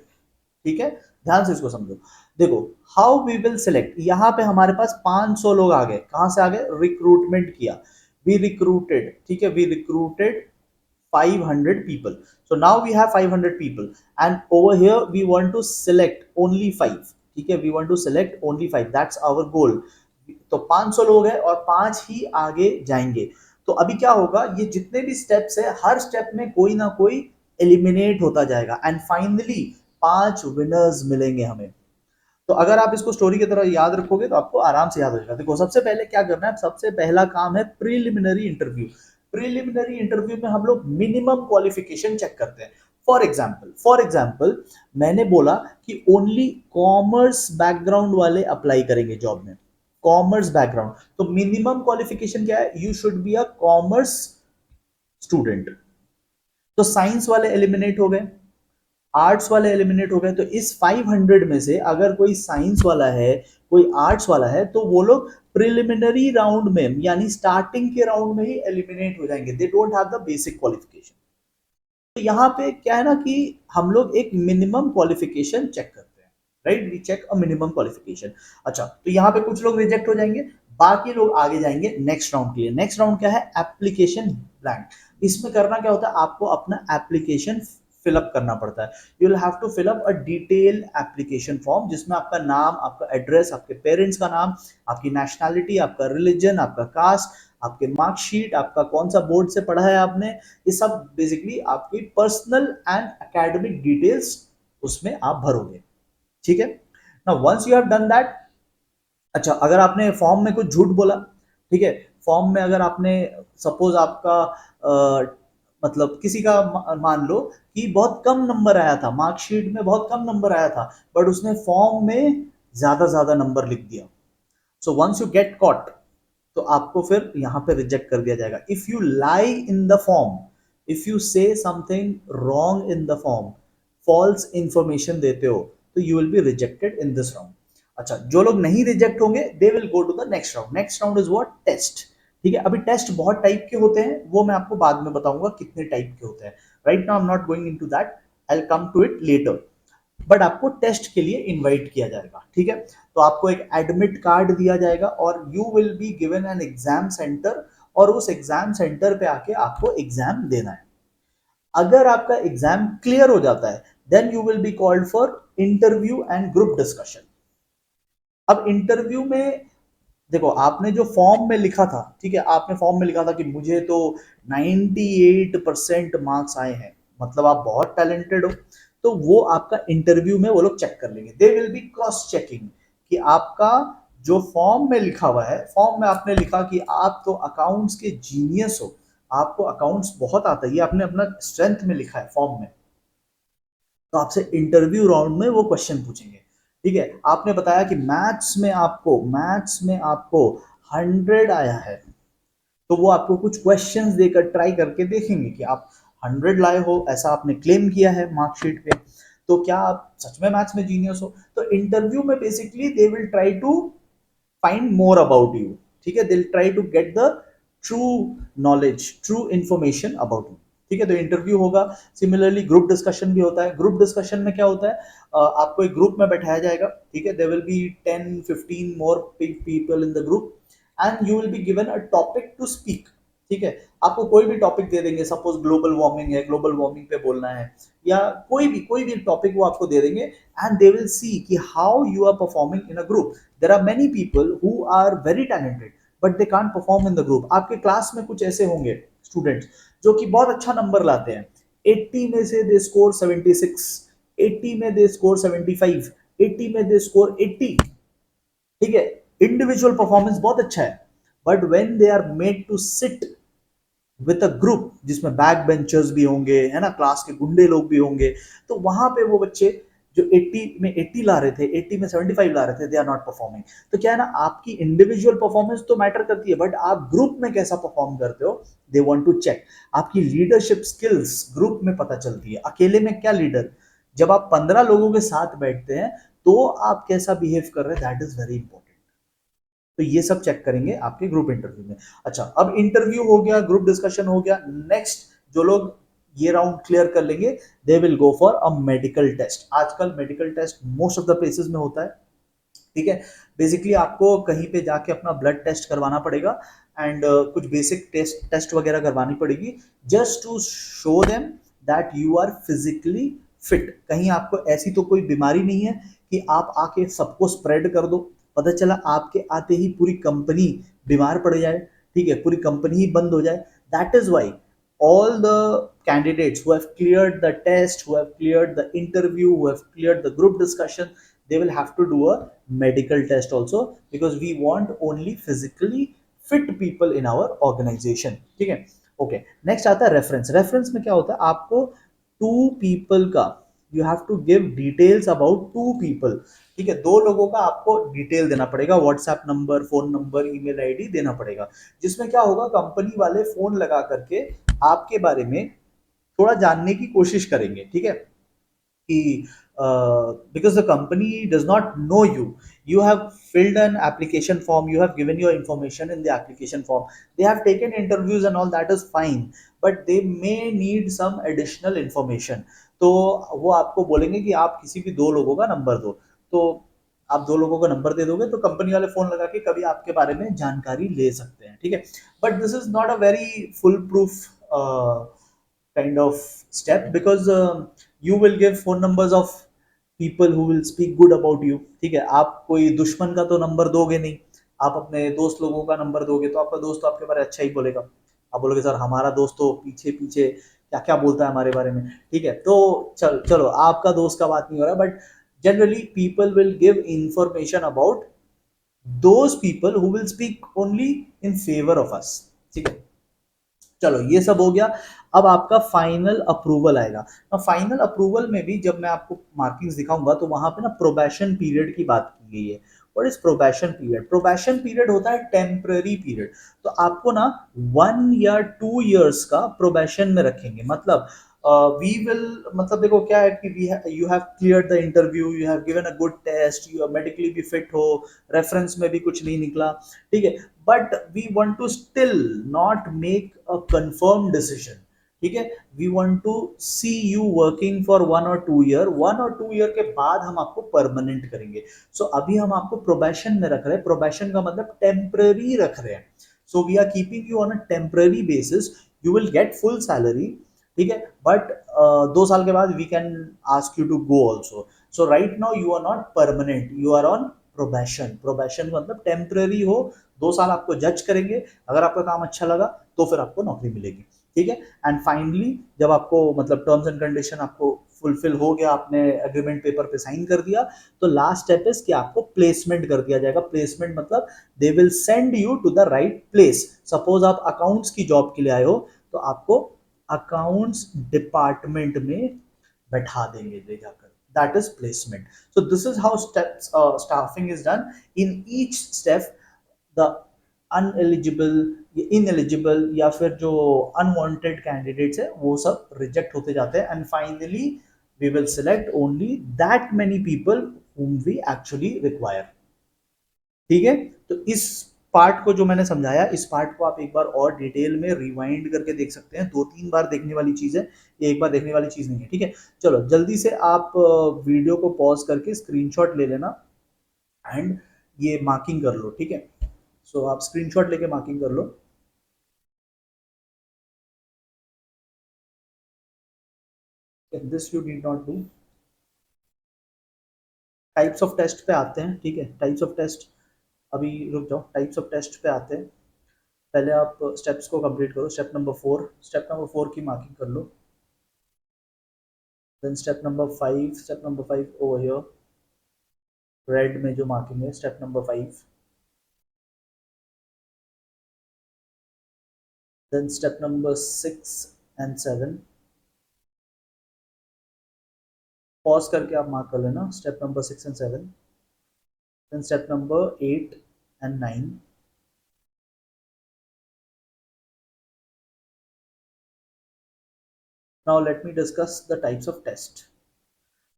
ठीक है, ध्यान से इसको समझो. देखो, हाउ वी विल सिलेक्ट, यहां पे हमारे पास 500 लोग आ गए. कहां से आ गए, रिक्रूटमेंट किया, वी रिक्रूटेड. ठीक है, we recruited 500 people. So now we have 500 people and over here we want to select only 5. ठीक है, we want to select only 5, that's our goal. तो 500 लोग हैं और 5 ही आगे जाएंगे। तो अभी क्या होगा, ये जितने भी स्टेप्स है हर स्टेप में कोई ना कोई एलिमिनेट होता जाएगा एंड फाइनली 5 विनर्स मिलेंगे हमें। तो अगर आप इसको स्टोरी की तरह याद रखोगे तो आपको आराम से याद हो जाएगा। देखो सबसे पहले क्या करना है, सबसे पहला काम है प्रीलिमिनरी इंटरव्यू। प्रीलिमिनरी इंटरव्यू में हम लोग मिनिमम क्वालिफिकेशन चेक करते हैं। फॉर एग्जाम्पल मैंने बोला कि ओनली कॉमर्स बैकग्राउंड वाले अप्लाई करेंगे जॉब में, कॉमर्स बैकग्राउंड। तो मिनिमम क्वालिफिकेशन क्या है, you should be a commerce student. तो साइंस वाले एलिमिनेट हो गए, आर्ट्स वाले एलिमिनेट हो गए। तो इस 500 में से अगर कोई साइंस वाला है, कोई आर्ट्स वाला है, तो वो लोग प्रिलिमिनरी राउंड में यानी स्टार्टिंग के राउंड में ही एलिमिनेट हो जाएंगे, they don't have the basic qualification. तो यहाँ पे क्या है ना कि हम लोग एक मिनिमम क्वालिफिकेशन चेक करते हैं, right, we check a minimum qualification. अच्छा, तो यहाँ पे कुछ लोग रिजेक्ट हो जाएंगे, बाकी लोग आगे जाएंगे नेक्स्ट राउंड के लिए। नेक्स्ट राउंड क्या है, एप्लीकेशन ब्लैंक। इसमें करना क्या होता है, आपको अपना एप्लीकेशन फिलअप करना पड़ता है। You will have to fill up a detail application form जिसमें आपका नाम, आपका एड्रेस, आपके पेरेंट्स का नाम, आपकी नेशनैलिटी, आपका रिलीजन, आपका कास्ट, आपके मार्कशीट, आपका कौन सा बोर्ड से पढ़ा है आपने, ये सब बेसिकली आपकी पर्सनल एंड एकेडमिक डिटेल्स उसमें आप भरोगे। ठीक है ना, once you have done that. अच्छा, अगर आपने फॉर्म में कुछ झूठ बोला, ठीक है, फॉर्म में अगर आपने सपोज आपका मतलब किसी का मान लो कि बहुत कम नंबर आया था, मार्कशीट में बहुत कम नंबर आया था, बट उसने फॉर्म में ज्यादा ज्यादा नंबर लिख दिया। So once you get caught तो आपको फिर यहाँ पे रिजेक्ट कर दिया जाएगा। If you lie in the form, if you say something wrong in the form, false information देते हो, तो you will be rejected in this round. अच्छा, जो लोग नहीं रिजेक्ट होंगे they will go to the next round. Next round is what, test. ठीक है, अभी टेस्ट बहुत टाइप के होते हैं, वो मैं आपको बाद में बताऊंगा कितने टाइप के होते हैं। Right now I am not going into that, I will come to it later. But आपको टेस्ट के लिए इनवाइट किया जाएगा। ठीक है, तो आपको एक एडमिट कार्ड दिया जाएगा और you will be given an exam centre, और उस एग्जाम सेंटर पे आके आपको एग्जाम देना है। अगर आपका एग्जाम क्लियर हो जाता है then you will be called for interview and group discussion. अब इंटरव्यू में देखो, आपने जो फॉर्म में लिखा था, ठीक है, आपने फॉर्म में लिखा था कि मुझे तो 98% मार्क्स आए हैं, मतलब आप बहुत टैलेंटेड हो, तो वो आपका इंटरव्यू में वो लोग चेक कर लेंगे। They will be cross checking कि आपका जो फॉर्म में लिखा हुआ है, फॉर्म में आपने लिखा कि आप तो अकाउंट्स के जीनियस हो, आपको अकाउंट्स बहुत आता है, ये आपने अपना स्ट्रेंथ में लिखा है फॉर्म में, तो आपसे इंटरव्यू राउंड में वो क्वेश्चन पूछेंगे। ठीक है, आपने बताया कि मैथ्स में आपको 100 आया है, तो वो आपको कुछ क्वेश्चंस देकर ट्राई करके देखेंगे कि आप 100 लाए हो, ऐसा आपने क्लेम किया है मार्कशीट पे, तो क्या आप सच में मैथ्स में जीनियस हो। तो इंटरव्यू में basically they will try to find more about you. ठीक है, they will try to get the true knowledge, true information about you. ठीक है, तो इंटरव्यू होगा। सिमिलरली ग्रुप डिस्कशन भी होता है। ग्रुप डिस्कशन में क्या होता है, आपको एक ग्रुप में बैठाया जाएगा, ठीक है, there will be 10-15 more people in the group and you will be given a topic to speak. ठीक है, आपको कोई भी टॉपिक दे देंगे, सपोज ग्लोबल वार्मिंग है, ग्लोबल वार्मिंग पे बोलना है, या कोई भी टॉपिक वो आपको दे देंगे एंड दे विल सी कि how you are performing in a group. There are many people who are very talented but they can't perform in the group. आपके क्लास में कुछ ऐसे होंगे स्टूडेंट्स जो कि बहुत अच्छा नंबर लाते हैं, 80 में से दे स्कोर 76, 80 में दे स्कोर 75, 80 में दे स्कोर 80। ठीक है, इंडिविजुअल परफॉर्मेंस बहुत अच्छा है, but when they are made to sit with a group जिसमें बैक बेंचर्स भी होंगे, है ना, क्लास के गुंडे लोग भी होंगे, तो वहां पे वो बच्चे जो 80 में 80 ला रहे थे, 80 में 75 ला रहे थे, दे आर नॉट परफॉर्मिंग। तो क्या है ना, आपकी इंडिविजुअल परफॉर्मेंस तो मैटर करती है, बट आप ग्रुप में कैसा परफॉर्म करते हो, दे वांट टू चेक। आपकी लीडरशिप स्किल्स ग्रुप में पता चलती है, अकेले में क्या लीडर। जब आप 15 लोगों के साथ बैठते हैं तो आप कैसा बिहेव कर रहे हैं, दैट इज वेरी इंपॉर्टेंट। तो ये सब चेक करेंगे आपके ग्रुप इंटरव्यू में। अच्छा, अब इंटरव्यू हो गया, ग्रुप डिस्कशन हो गया, नेक्स्ट जो लोग ये राउंड क्लियर कर लेंगे they will go for a medical test. आजकल medical test most of the places में होता है। ठीक है, बेसिकली आपको कहीं पे जाके अपना ब्लड टेस्ट करवाना पड़ेगा एंड कुछ बेसिक टेस्ट वगैरह करवानी पड़ेगी, just to show them that you are physically fit, कहीं आपको ऐसी तो कोई बीमारी नहीं है कि आप आके सबको स्प्रेड कर दो, पता चला आपके आते ही पूरी कंपनी बीमार पड़ जाए, ठीक है, पूरी कंपनी ही बंद हो जाए। That is why all the candidates who have cleared the test, who have cleared the interview, who have cleared the group discussion, they will have to do a medical test also, because we want only physically fit people in our organization, ठीक है। Okay, next आता है reference. Reference में क्या होता है, आपको two people का, you have to give details about two people, ठीक है, दो लोगों का आपको डिटेल देना पड़ेगा, WhatsApp number, phone number, email ID देना पड़ेगा, जिसमें क्या होगा, कंपनी वाले फोन लगा करके आपके बारे में थोड़ा जानने की कोशिश करेंगे, ठीक है, कि because the company does not know you, you have filled an application form, you have given your information in the application form, they have taken interviews and all, that is fine, but they may need some additional information, तो वो आपको बोलेंगे कि आप किसी भी दो लोगों का नंबर दो, तो आप दो लोगों का नंबर दे दोगे तो कंपनी वाले फोन लगा के कभी आपके बारे में जानकारी ले सकते हैं, ठीक है। But this is not a very full proof kind of step, because you will give phone numbers of people who will speak good about you, ठीक है, आप कोई दुश्मन का तो नंबर दोगे नहीं, आप अपने दोस्त लोगों का नंबर दोगे तो आपका दोस्त तो आपके बारे में अच्छा ही बोलेगा, आप बोलोगे सर हमारा दोस्त तो पीछे पीछे क्या क्या बोलता है हमारे बारे में, ठीक है, तो चलो आपका दोस्त का बात नहीं हो रहा, but generally people will give information about those people who will speak only in favour of us, ठीक है। चलो ये सब हो गया, अब आपका फाइनल अप्रूवल आएगा। फाइनल अप्रूवल में भी जब मैं आपको मार्किंग्स दिखाऊंगा तो वहां पे ना प्रोबेशन पीरियड की बात की गई है। What is probation period? Probation period होता है टेम्पररी पीरियड, तो आपको ना 1 या 2 इयर्स का प्रोबेशन में रखेंगे, मतलब वी विल, मतलब देखो क्या है कि we you have cleared the interview, you have given a good test, you medically भी फिट हो, रेफरेंस में भी कुछ नहीं निकला, ठीक है, but we want to still not make a confirm decision, ठीक है, we want to see you working for 1 और 2 ईयर, 1 और 2 ईयर के बाद हम आपको परमानेंट करेंगे। सो अभी हम आपको प्रोबेशन में रख रहे हैं, प्रोबेशन का मतलब टेम्पररी रख रहे हैं, so we are keeping you on a temporary basis, you will get full salary, ठीक है, बट 2 साल के बाद we can ask you to go also. So right now you are not permanent, you are on probation. Probation मतलब temporary हो, 2 साल आपको जज करेंगे, अगर आपका काम अच्छा लगा तो फिर आपको नौकरी मिलेगी, ठीक है। एंड फाइनली जब आपको मतलब टर्म्स एंड कंडीशन आपको फुलफिल हो गया, आपने एग्रीमेंट पेपर पे साइन कर दिया, तो लास्ट स्टेप इज कि आपको प्लेसमेंट कर दिया जाएगा। प्लेसमेंट मतलब they will send you to the right place. Suppose आप अकाउंट्स की जॉब के लिए आए हो तो आपको अकाउंट्स डिपार्टमेंट में बैठा देंगे ले जाकर, that is placement. So this is how steps staffing is done. In each step the uneligible, ineligible या फिर जो अनवांटेड कैंडिडेट्स है वो सब रिजेक्ट होते जाते हैं, and finally we will select only that many people whom we actually require, ठीक है। तो इस पार्ट को जो मैंने समझाया, इस पार्ट को आप एक बार और डिटेल में रिवाइंड करके देख सकते हैं, 2-3 बार देखने वाली चीज है, ये एक बार देखने वाली चीज नहीं है, ठीक है। चलो जल्दी से आप वीडियो को पॉज करके स्क्रीनशॉट ले लेना एंड ये मार्किंग कर लो, ठीक है। सो आप स्क्रीनशॉट लेके मार्किंग कर लो। This you need not do. Types of test पे आते हैं, ठीक है, टाइप्स ऑफ टेस्ट, अभी रुक जाओ, टाइप्स ऑफ टेस्ट पे आते हैं। पहले आप स्टेप्स को कंप्लीट करो, स्टेप नंबर 4, स्टेप नंबर 4 की मार्किंग कर लो। Then step number 5, step number 5 over here, red में जो मार्किंग है, step number 5। Then step number 6 and 7, pause करके आप मार्क कर लेना, step number 6 and 7। Then step number 8 and 9। Now let me discuss the types of test.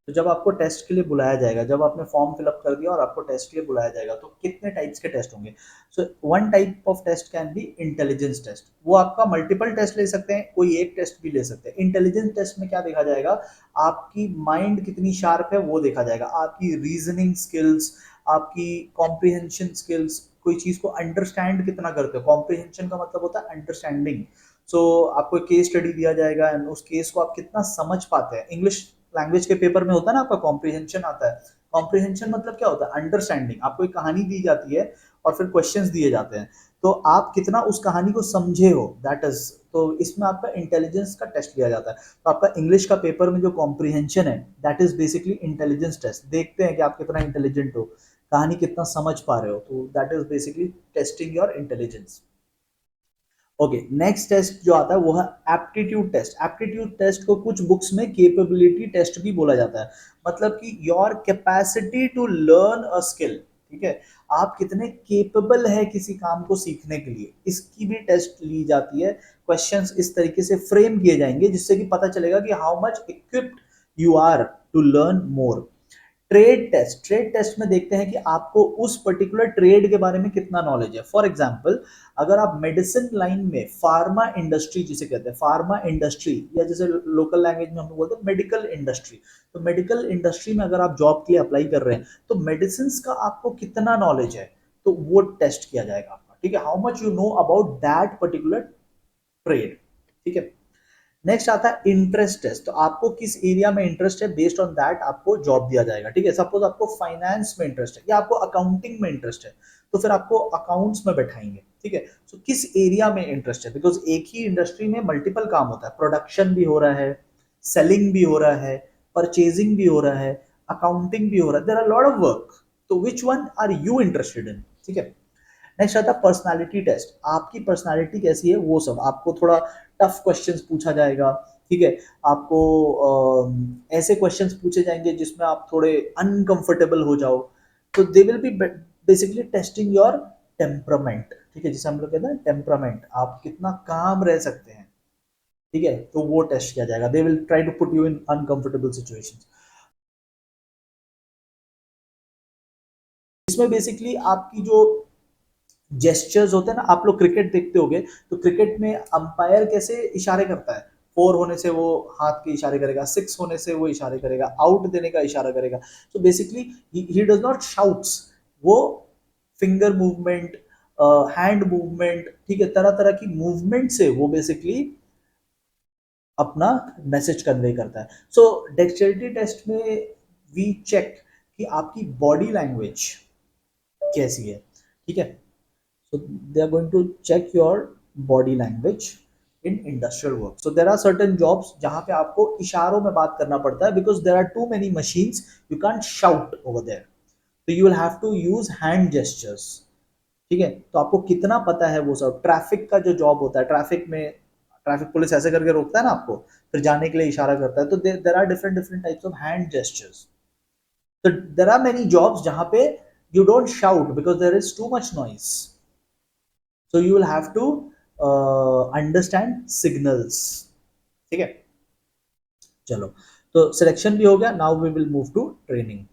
तो जब आपको टेस्ट के लिए बुलाया जाएगा, जब आपने फॉर्म फिलअप कर दिया और आपको टेस्ट के लिए बुलाया जाएगा, तो कितने टाइप्स के टेस्ट होंगे? So one type of test can be intelligence test. वो आपका मल्टीपल टेस्ट ले सकते हैं, कोई एक टेस्ट भी ले सकते हैं। इंटेलिजेंस टेस्ट में क्या देखा जाएगा? आपकी माइंड कितनी शार्प है वो देखा जाएगा, आपकी रीजनिंग स्किल्स, आपकी कॉम्प्रिहेंशन स्किल्स, कोई चीज को अंडरस्टैंड कितना करते हो। कॉम्प्रिहेंशन का मतलब होता है अंडरस्टैंडिंग। सो आपको केस स्टडी दिया जाएगा एंड उस केस को आप कितना समझ पाते हैं। इंग्लिश लैंग्वेज के पेपर में होता है ना आपका कॉम्प्रिहेंशन आता है। कॉम्प्रिहेंशन मतलब क्या होता है? अंडरस्टैंडिंग। आपको एक कहानी दी जाती है और फिर क्वेश्चंस दिए जाते हैं, तो आप कितना उस कहानी को समझे हो, दैट इज, तो इसमें आपका इंटेलिजेंस का टेस्ट लिया जाता है। तो आपका इंग्लिश का पेपर में जो कॉम्प्रिहेंशन है, that is basically intelligence test. देखते हैं कि आप कितना इंटेलिजेंट हो, कहानी कितना समझ पा रहे हो, तो that is basically testing your intelligence. Okay, next test जो आता है वो है एप्टीट्यूड टेस्ट। एप्टीट्यूड टेस्ट को कुछ बुक्स में केपेबिलिटी टेस्ट भी बोला जाता है, मतलब कि your capacity to learn a skill. ठीक है, आप कितने केपेबल है किसी काम को सीखने के लिए, इसकी भी टेस्ट ली जाती है। क्वेश्चंस इस तरीके से फ्रेम किए जाएंगे जिससे कि पता चलेगा कि how much equipped you are to learn more. Trade test में देखते हैं कि आपको उस पर्टिकुलर ट्रेड के बारे में कितना नॉलेज है। फॉर एग्जांपल, अगर आप मेडिसिन लाइन में, फार्मा इंडस्ट्री जिसे कहते हैं, फार्मा इंडस्ट्री, या जैसे लोकल लैंग्वेज में हम लोग बोलते हैं मेडिकल इंडस्ट्री, तो मेडिकल इंडस्ट्री में अगर आप जॉब के लिए अप्लाई कर रहे हैं तो मेडिसिन का आपको कितना नॉलेज है, तो वो टेस्ट किया जाएगा आपका। ठीक है, how much you know about that particular trade. ठीक है, नेक्स्ट आता है इंटरेस्ट टेस्ट। तो आपको किस एरिया में इंटरेस्ट है, बेस्ड ऑन दैट आपको जॉब दिया जाएगा। ठीक है, सपोज आपको फाइनेंस में इंटरेस्ट है या आपको अकाउंटिंग में इंटरेस्ट है, तो फिर आपको अकाउंट्स में बैठाएंगे। ठीक है, तो किस एरिया में इंटरेस्ट है, बिकॉज एक ही इंडस्ट्री में मल्टीपल काम होता है, प्रोडक्शन भी हो रहा है, सेलिंग भी हो रहा है, परचेजिंग भी हो रहा है, अकाउंटिंग भी हो रहा है, there are lot of work. तो which one are you interested in? ठीक है, नेक्स्ट आता है पर्सनालिटी टेस्ट। आपकी पर्सनालिटी कैसी है वो सब, आपको थोड़ा टफ क्वेश्चंस पूछा जाएगा। ठीक है, आपको ऐसे क्वेश्चंस पूछे जाएंगे जिसमें आप थोड़े अनकंफर्टेबल हो जाओ, तो they will be basically testing your temperament. ठीक है, जिसे हम लोग कहते हैं टेम्परामेंट, आप कितना काम रह सकते हैं। ठीक है, तो वो टेस्ट किया जाएगा, they will try to put you in uncomfortable situations. इसमें बेसिकली आपकी जो जेस्चर्स होते हैं ना, आप लोग क्रिकेट देखते होगे, तो क्रिकेट में अंपायर कैसे इशारे करता है, 4 होने से वो हाथ के इशारे करेगा, 6 होने से वो इशारे करेगा, आउट देने का इशारा करेगा। तो basically he does not shouts, वो फिंगर मूवमेंट, हैंड मूवमेंट, ठीक है, तरह तरह की मूवमेंट से वो बेसिकली अपना मैसेज कन्वे करता है। सो डेक्सटेरिटी टेस्ट में वी चेक कि आपकी बॉडी लैंग्वेज कैसी है। ठीक है, so they are going to check your body language in industrial work. So there are certain jobs जहां पे आपको इशारों में बात करना पड़ता है, because there are too many machines, you can't shout over there, so you will have to use hand gestures. ठीक है, तो आपको कितना पता है वो सब। ट्रैफिक का जो जॉब होता है, ट्रैफिक में ट्रैफिक पुलिस ऐसे करके रोकता है ना आपको, फिर जाने के लिए इशारा करता है, तो there are different different types of hand gestures. तो देर आर मेनी जॉब्स जहां पे you don't shout because there is too much noise, so you will have to understand signals। ठीक है, चलो, तो सिलेक्शन भी हो गया, now we will move to training.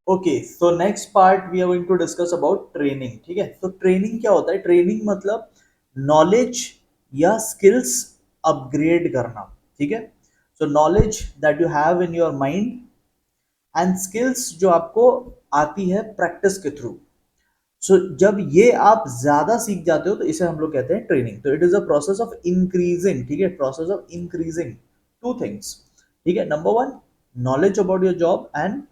Okay, so next part we are going to discuss about training. ठीक है, तो ट्रेनिंग क्या होता है? ट्रेनिंग मतलब नॉलेज या स्किल्स अपग्रेड करना। ठीक है, सो knowledge that you have in your mind and skills जो आपको आती है प्रैक्टिस के थ्रू। सो जब ये आप ज्यादा सीख जाते हो तो इसे हम लोग कहते हैं ट्रेनिंग। तो it is a process of increasing, ठीक है, process of increasing two things. ठीक है, number one, knowledge about your job and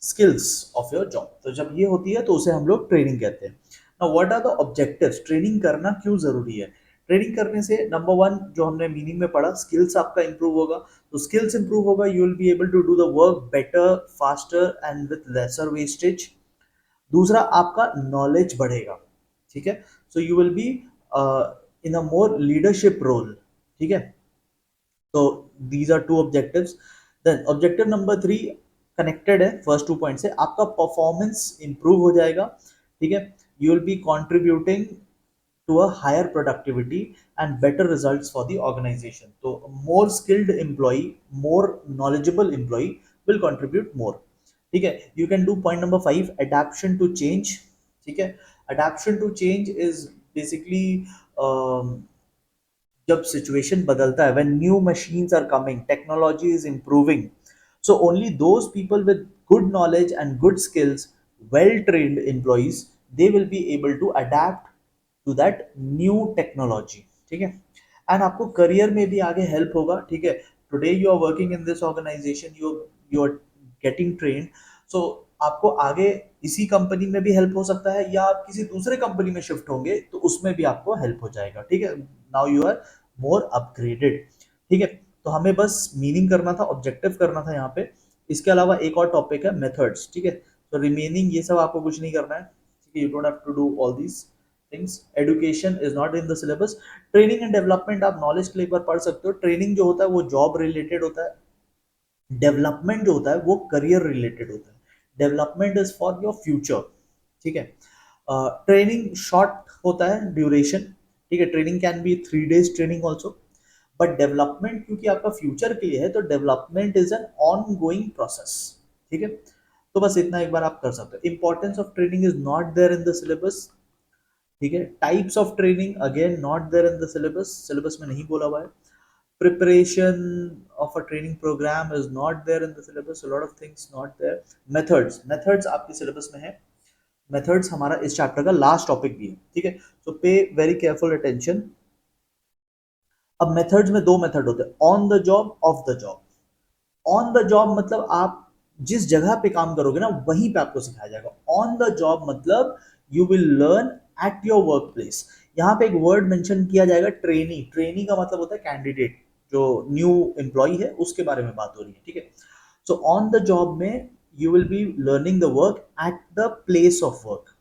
skills of your job. तो जब ये होती है तो उसे हम लोग ट्रेनिंग कहते हैं। Now what are the objectives? Training करना क्यों जरूरी है? ट्रेनिंग करने से नंबर वन जो हमने मीनिंग में पढ़ा, स्किल्स आपका इंप्रूव होगा। तो स्किल्स इंप्रूव होगा, you will be able to do the work better, faster and with lesser wastage. दूसरा, आपका नॉलेज बढ़ेगा। ठीक है, so you will be in a more leadership role. ठीक है, तो these are two objectives. Then objective number 3 connected है first 2 point से, आपका परफॉर्मेंस इंप्रूव हो जाएगा। ठीक है, you will be contributing to a higher productivity and better results for the organization. So more skilled employee, more knowledgeable employee will contribute more. ठीक है, you can do point number 5, adaptation to change। ठीक है, adaptation to change is basically जब situation बदलता है, when new machines are coming, technology is improving, so only those people with good knowledge and good skills, well trained employees, they will be able to adapt to that new technology। ठीक है, and आपको career में भी आगे help होगा। ठीक है, today you are working in this organisation, you you are getting train, so आपको आगे इसी कंपनी में भी हेल्प हो सकता है, या आप किसी दूसरे कंपनी में शिफ्ट होंगे तो उसमें भी आपको हेल्प हो जाएगा, ठीक है। Now you are more upgraded, ठीक है। तो हमें बस मीनिंग करना था, ऑब्जेक्टिव करना था यहाँ पे। इसके अलावा एक और टॉपिक है मेथड्स, ठीक है। तो रिमेनिंग ये सब आपको कुछ नहीं करना है, ठीक है। You don't have to do all these things, education is not in the syllabus. Training and development आप नॉलेज के लिए एक बार पढ़ सकते हो। ट्रेनिंग जो होता है वो जॉब रिलेटेड होता है, डेवलपमेंट जो होता है वो करियर रिलेटेड होता है। Development is for your future, ठीक है। ट्रेनिंग शॉर्ट होता है ड्यूरेशन, ठीक है। Training can be 3 days training also, but development क्योंकि आपका फ्यूचर के लिए है तो development is an on going process, ठीक है। तो बस इतना एक बार आप कर सकते हो। Importance of training is not there in the syllabus, ठीक है। Types of training again not there in the syllabus, syllabus में नहीं बोला हुआ है। Preparation of a training program is not there in the syllabus, a lot of things not there. Methods आपके syllabus में है। Methods हमारा इस चैप्टर का लास्ट टॉपिक भी है, ठीक है। So pay very careful attention. अब मेथड्स में दो मेथड होते हैं, on the job, of the job. On the job मतलब आप जिस जगह पे काम करोगे ना वहीं पे आपको सिखाया जाएगा। ऑन द जॉब मतलब you will learn at your work place. यहाँ पे एक वर्ड मेंशन किया जाएगा, ट्रेनी। ट्रेनी का मतलब होता है कैंडिडेट, जो न्यू एम्प्लॉय है उसके बारे में बात हो रही है, ठीक है। सो ऑन द जॉब में you will be learning the work at the place of work,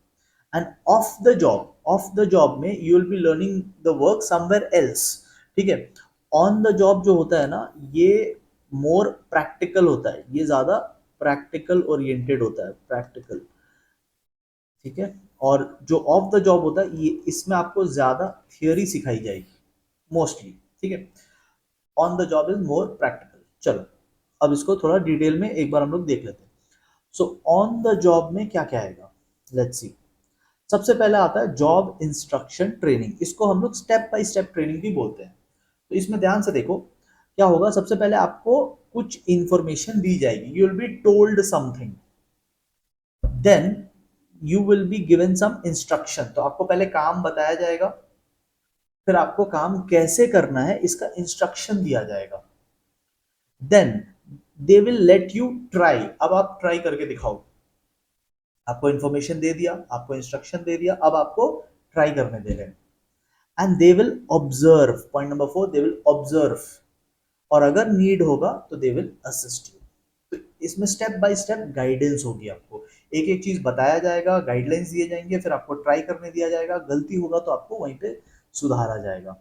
end of the job में you will be learning the work somewhere else, ठीक है। ऑन द जॉब जो होता है ना ये मोर प्रैक्टिकल होता है, ये ज्यादा प्रैक्टिकल ओरिएंटेड होता है, प्रैक्टिकल, ठीक है। और जो ऑफ द जॉब होता है ये इसमें आपको ज्यादा थियोरी सिखाई जाएगी मोस्टली, ठीक है। On the job is more practical. चलो अब इसको थोड़ा डिटेल में एक बार हम लोग देख लेते हैं। सो ऑन द जॉब में क्या क्या आएगा, लेट्स सी। सबसे पहले आता है जॉब इंस्ट्रक्शन ट्रेनिंग, इसको हम लोग स्टेप बाय स्टेप ट्रेनिंग भी बोलते हैं। तो इसमें ध्यान से देखो क्या होगा। सबसे पहले आपको कुछ इंफॉर्मेशन दी जाएगी, you will be told something, then you will be given some instruction. तो आपको पहले काम बताया जाएगा, फिर आपको काम कैसे करना है इसका इंस्ट्रक्शन दिया जाएगा, then they will let you try. अब आप ट्राई करके दिखाओ, आपको इंफॉर्मेशन दे दिया, आपको इंस्ट्रक्शन दे दिया, अब आपको ट्राई करने दे रहे हैं। And they will observe, point number 4, they will observe, और अगर नीड होगा तो दे विल असिस्ट यू। तो इसमें स्टेप बाय स्टेप गाइडेंस होगी, आपको एक एक चीज बताया जाएगा, गाइडलाइंस दिए जाएंगे, फिर आपको ट्राई करने दिया जाएगा, गलती होगा तो आपको वहीं पे सुधारा जाएगा,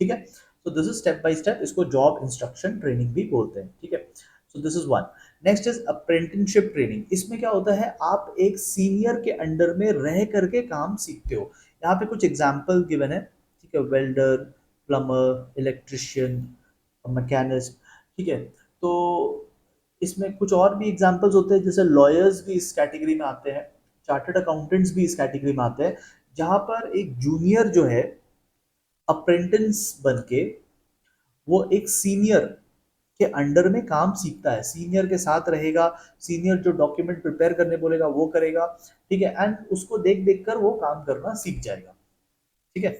ठीक है। So this is step by step, इसको जॉब इंस्ट्रक्शन ट्रेनिंग भी बोलते हैं, ठीक है। So this is one. Next is apprenticeship training. इसमें क्या होता है, आप एक सीनियर के अंडर में रह करके काम सीखते हो। यहाँ पे कुछ एग्जाम्पल गिवन है, ठीक है। वेल्डर, प्लम्बर, इलेक्ट्रिशियन, मैकेनिस्ट, ठीक है। तो इसमें कुछ और भी एग्जांपल्स होते हैं, जैसे लॉयर्स भी इस कैटेगरी में आते हैं, चार्टर्ड अकाउंटेंट्स भी इस कैटेगरी में आते हैं, जहां पर एक जूनियर जो है अप्रेंटिस बन के वो एक सीनियर के अंडर में काम सीखता है, सीनियर के साथ रहेगा, सीनियर जो डॉक्यूमेंट प्रिपेयर करने बोलेगा वो करेगा, ठीक है। एंड उसको देख देख कर वो काम करना सीख जाएगा, ठीक है।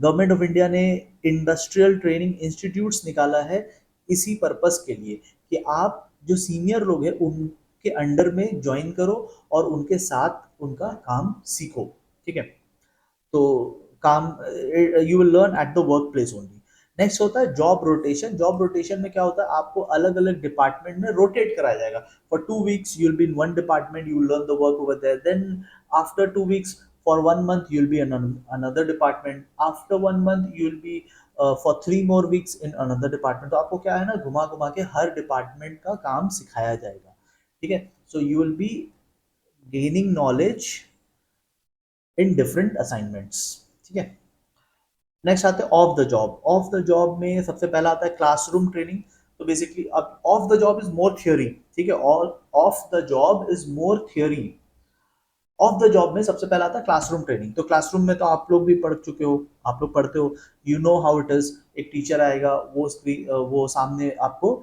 गवर्नमेंट ऑफ इंडिया ने इंडस्ट्रियल ट्रेनिंग इंस्टीट्यूट्स निकाला है इसी पर्पस के लिए कि आप जो सीनियर लोग हैं उनके अंडर में ज्वाइन करो और उनके साथ उनका काम सीखो, ठीक है। तो काम you will learn eight the work place only. Next होता है जॉब रोटेशन। जॉब रोटेशन में क्या होता है, आपको अलग अलग डिपार्टमेंट में रोटेट कराया जाएगा। For 2 weeks you will be in one department, you will learn the work over there, then after 2 weeks for 1 month you'll be in another department, after 1 month you'll be for 3 more weeks in another department। तो आपको क्या है ना, घुमा घुमा के हर department का काम सिखाया जाएगा, ठीक है। So you will B gaining knowledge in different assignments, ठीक है। नेक्स्ट आते हैं of the job. Of the job में सबसे पहला आता है क्लासरूम ट्रेनिंग। तो बेसिकली अब of the job is more theory, ठीक है। All of the job is more theory. Of the job में सबसे पहला आता है क्लासरूम ट्रेनिंग। तो क्लासरूम में तो आप लोग भी पढ़ चुके हो, आप लोग पढ़ते हो, you know how it is. एक टीचर आएगा, वो स्क्रीन वो सामने आपको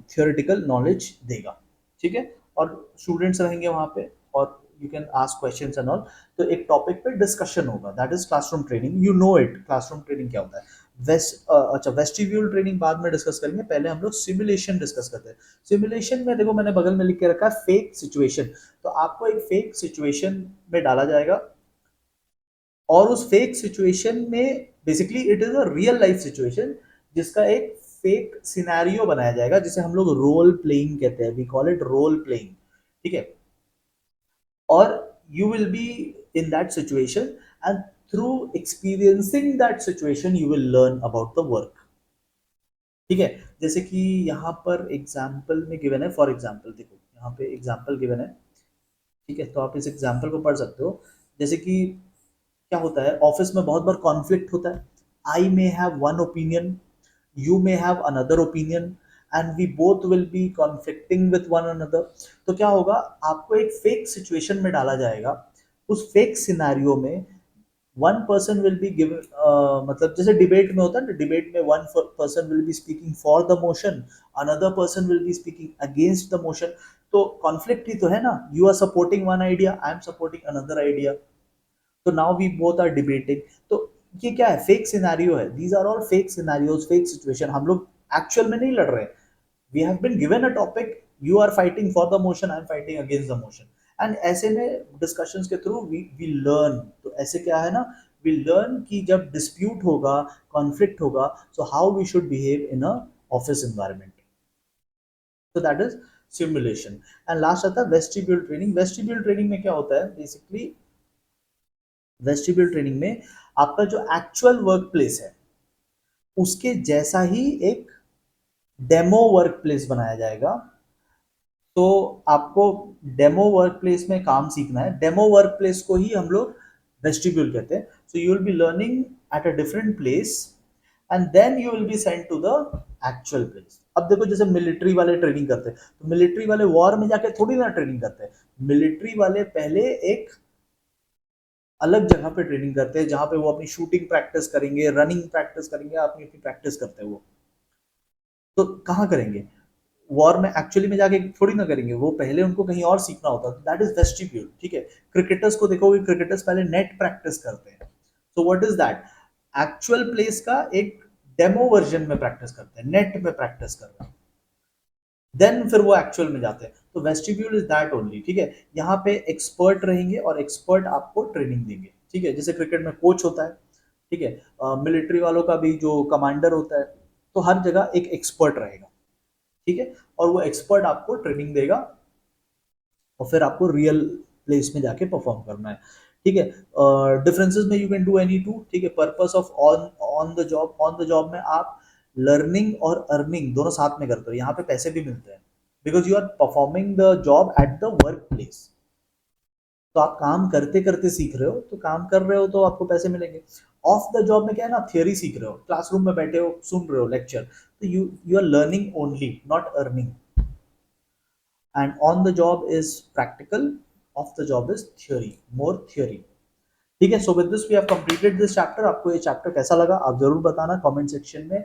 थियोरेटिकल नॉलेज देगा, ठीक है। और स्टूडेंट्स रहेंगे वहां पे और you can ask questions and all. तो एक टॉपिक पे डिस्कशन होगा, that is classroom training. You know it, classroom training क्या होता है। अच्छा, वेस्टिब्यूल ट्रेनिंग बाद में डिस्कस करेंगे, पहले हम लोग सिमुलेशन डिस्कस करते हैं। सिमुलेशन में देखो मैंने बगल में लिख के रखा है फेक सिचुएशन। तो आपको एक फेक सिचुएशन में डाला जाएगा और उस फेक सिचुएशन में basically it is a real life situation जिसका एक फेक सिनेरियो बनाया जाएगा जिसे हम लोग रोल प्लेइंग कहते हैं, we call it role playing. ठीक है, और you will be in that situation and through experiencing that situation you will learn about the work। ठीक है, जैसे कि यहाँ पर एग्जाम्पल में गिवन है, फॉर एग्जाम्पल देखो यहाँ पे एग्जाम्पल गिवन है। ठीक है, तो आप इस एग्जाम्पल को पढ़ सकते हो। जैसे कि क्या होता है, ऑफिस में बहुत बार कॉन्फ्लिक्ट होता है। I may have one opinion, you may have another opinion and we both will be conflicting with one another. तो क्या होगा, आपको एक फेक सिचुएशन में डाला जाएगा। उस फेक सिनेरियो में one person will be give, मतलब जैसे डिबेट में होता है ना, डिबेट में one person will be speaking for the motion, another person will be speaking against the motion. तो कॉन्फ्लिक्ट ही तो है ना, you are supporting one idea, I am supporting another idea, तो now we both are debating. तो ये क्या है, फेक सिनेरियो है, these are all fake scenarios, fake situation. हम लोग एक्चुअल में नहीं लड़ रहे, we have been given a topic, you are fighting for the motion, I am fighting against the motion, and ऐसे में डिस्कशंस के थ्रू वी लर्न। तो ऐसे क्या है ना, वी लर्न कि जब डिस्प्यूट होगा, कॉन्फ्लिक्ट होगा, so how we should behave in a office environment. तो that is simulation. And last आता है वेस्टिब्यूल ट्रेनिंग। वेस्टिब्यूल ट्रेनिंग में क्या होता है, बेसिकली वेस्टिब्यूल ट्रेनिंग में आपका जो एक्चुअल वर्क प्लेस है उसके जैसा ही एक डेमो वर्क प्लेस बनाया जाएगा। तो आपको डेमो वर्क प्लेस में काम सीखना है, डेमो वर्क प्लेस को ही हम लोग वेस्टिब्यूल कहते हैं। So you will be learning at a different place and then you will be sent to the actual place. अब देखो जैसे मिलिट्री वाले ट्रेनिंग करते हैं, तो मिलिट्री वाले वॉर में जाके थोड़ी ना ट्रेनिंग करते हैं, मिलिट्री वाले पहले एक अलग जगह पे ट्रेनिंग करते हैं जहां पे वो अपनी शूटिंग प्रैक्टिस करेंगे, रनिंग प्रैक्टिस करेंगे, अपनी अपनी प्रैक्टिस करते हैं वो। तो कहाँ करेंगे, वॉर में एक्चुअली में जाके थोड़ी ना करेंगे, वो पहले उनको कहीं और सीखना होता है, दैट इज वेस्टिब्यूल। ठीक है, क्रिकेटर्स को देखोगे, क्रिकेटर्स पहले नेट प्रैक्टिस करते हैं। So what is that, actual place का एक डेमो वर्जन में प्रैक्टिस करते हैं, नेट में प्रैक्टिस कर रहे हैं, देन फिर वो एक्चुअल में जाते हैं। तो वेस्टिब्यूल इज दैट ओनली। ठीक है, यहाँ पे एक्सपर्ट रहेंगे और एक्सपर्ट आपको ट्रेनिंग देंगे। ठीक है, जैसे क्रिकेट में कोच होता है, ठीक है, मिलिट्री वालों का भी जो कमांडर होता है, तो हर जगह एक एक्सपर्ट रहेगा। ठीक है, और वो एक्सपर्ट आपको ट्रेनिंग देगा और फिर आपको रियल प्लेस में जाके परफॉर्म करना है। ठीक है, डिफरेंसेस में you can do any two. ठीक है, purpose of on on the job में आप लर्निंग और अर्निंग दोनों साथ में करते हो, यहाँ पे पैसे भी मिलते हैं because you are performing the job at the work place. तो आप काम करते करते सीख रहे हो, तो काम कर रहे हो तो आपको पैसे मिलेंगे। ऑफ द जॉब में क्या है ना, थियोरी सीख रहे हो, क्लासरूम में बैठे हो, सुन रहे हो लेक्चर, तो you are learning only, not earning. And on the job is practical, off the job is theory, more theory. ठीक है, so with this we have completed this chapter. आपको ये चैप्टर कैसा लगा आप जरूर बताना कमेंट सेक्शन में,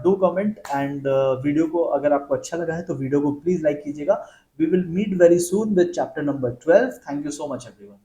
डू कमेंट। एंड वीडियो को अगर आपको अच्छा लगा है तो वीडियो को प्लीज लाइक कीजिएगा। We will meet very soon with chapter number 12। Thank you so much everyone.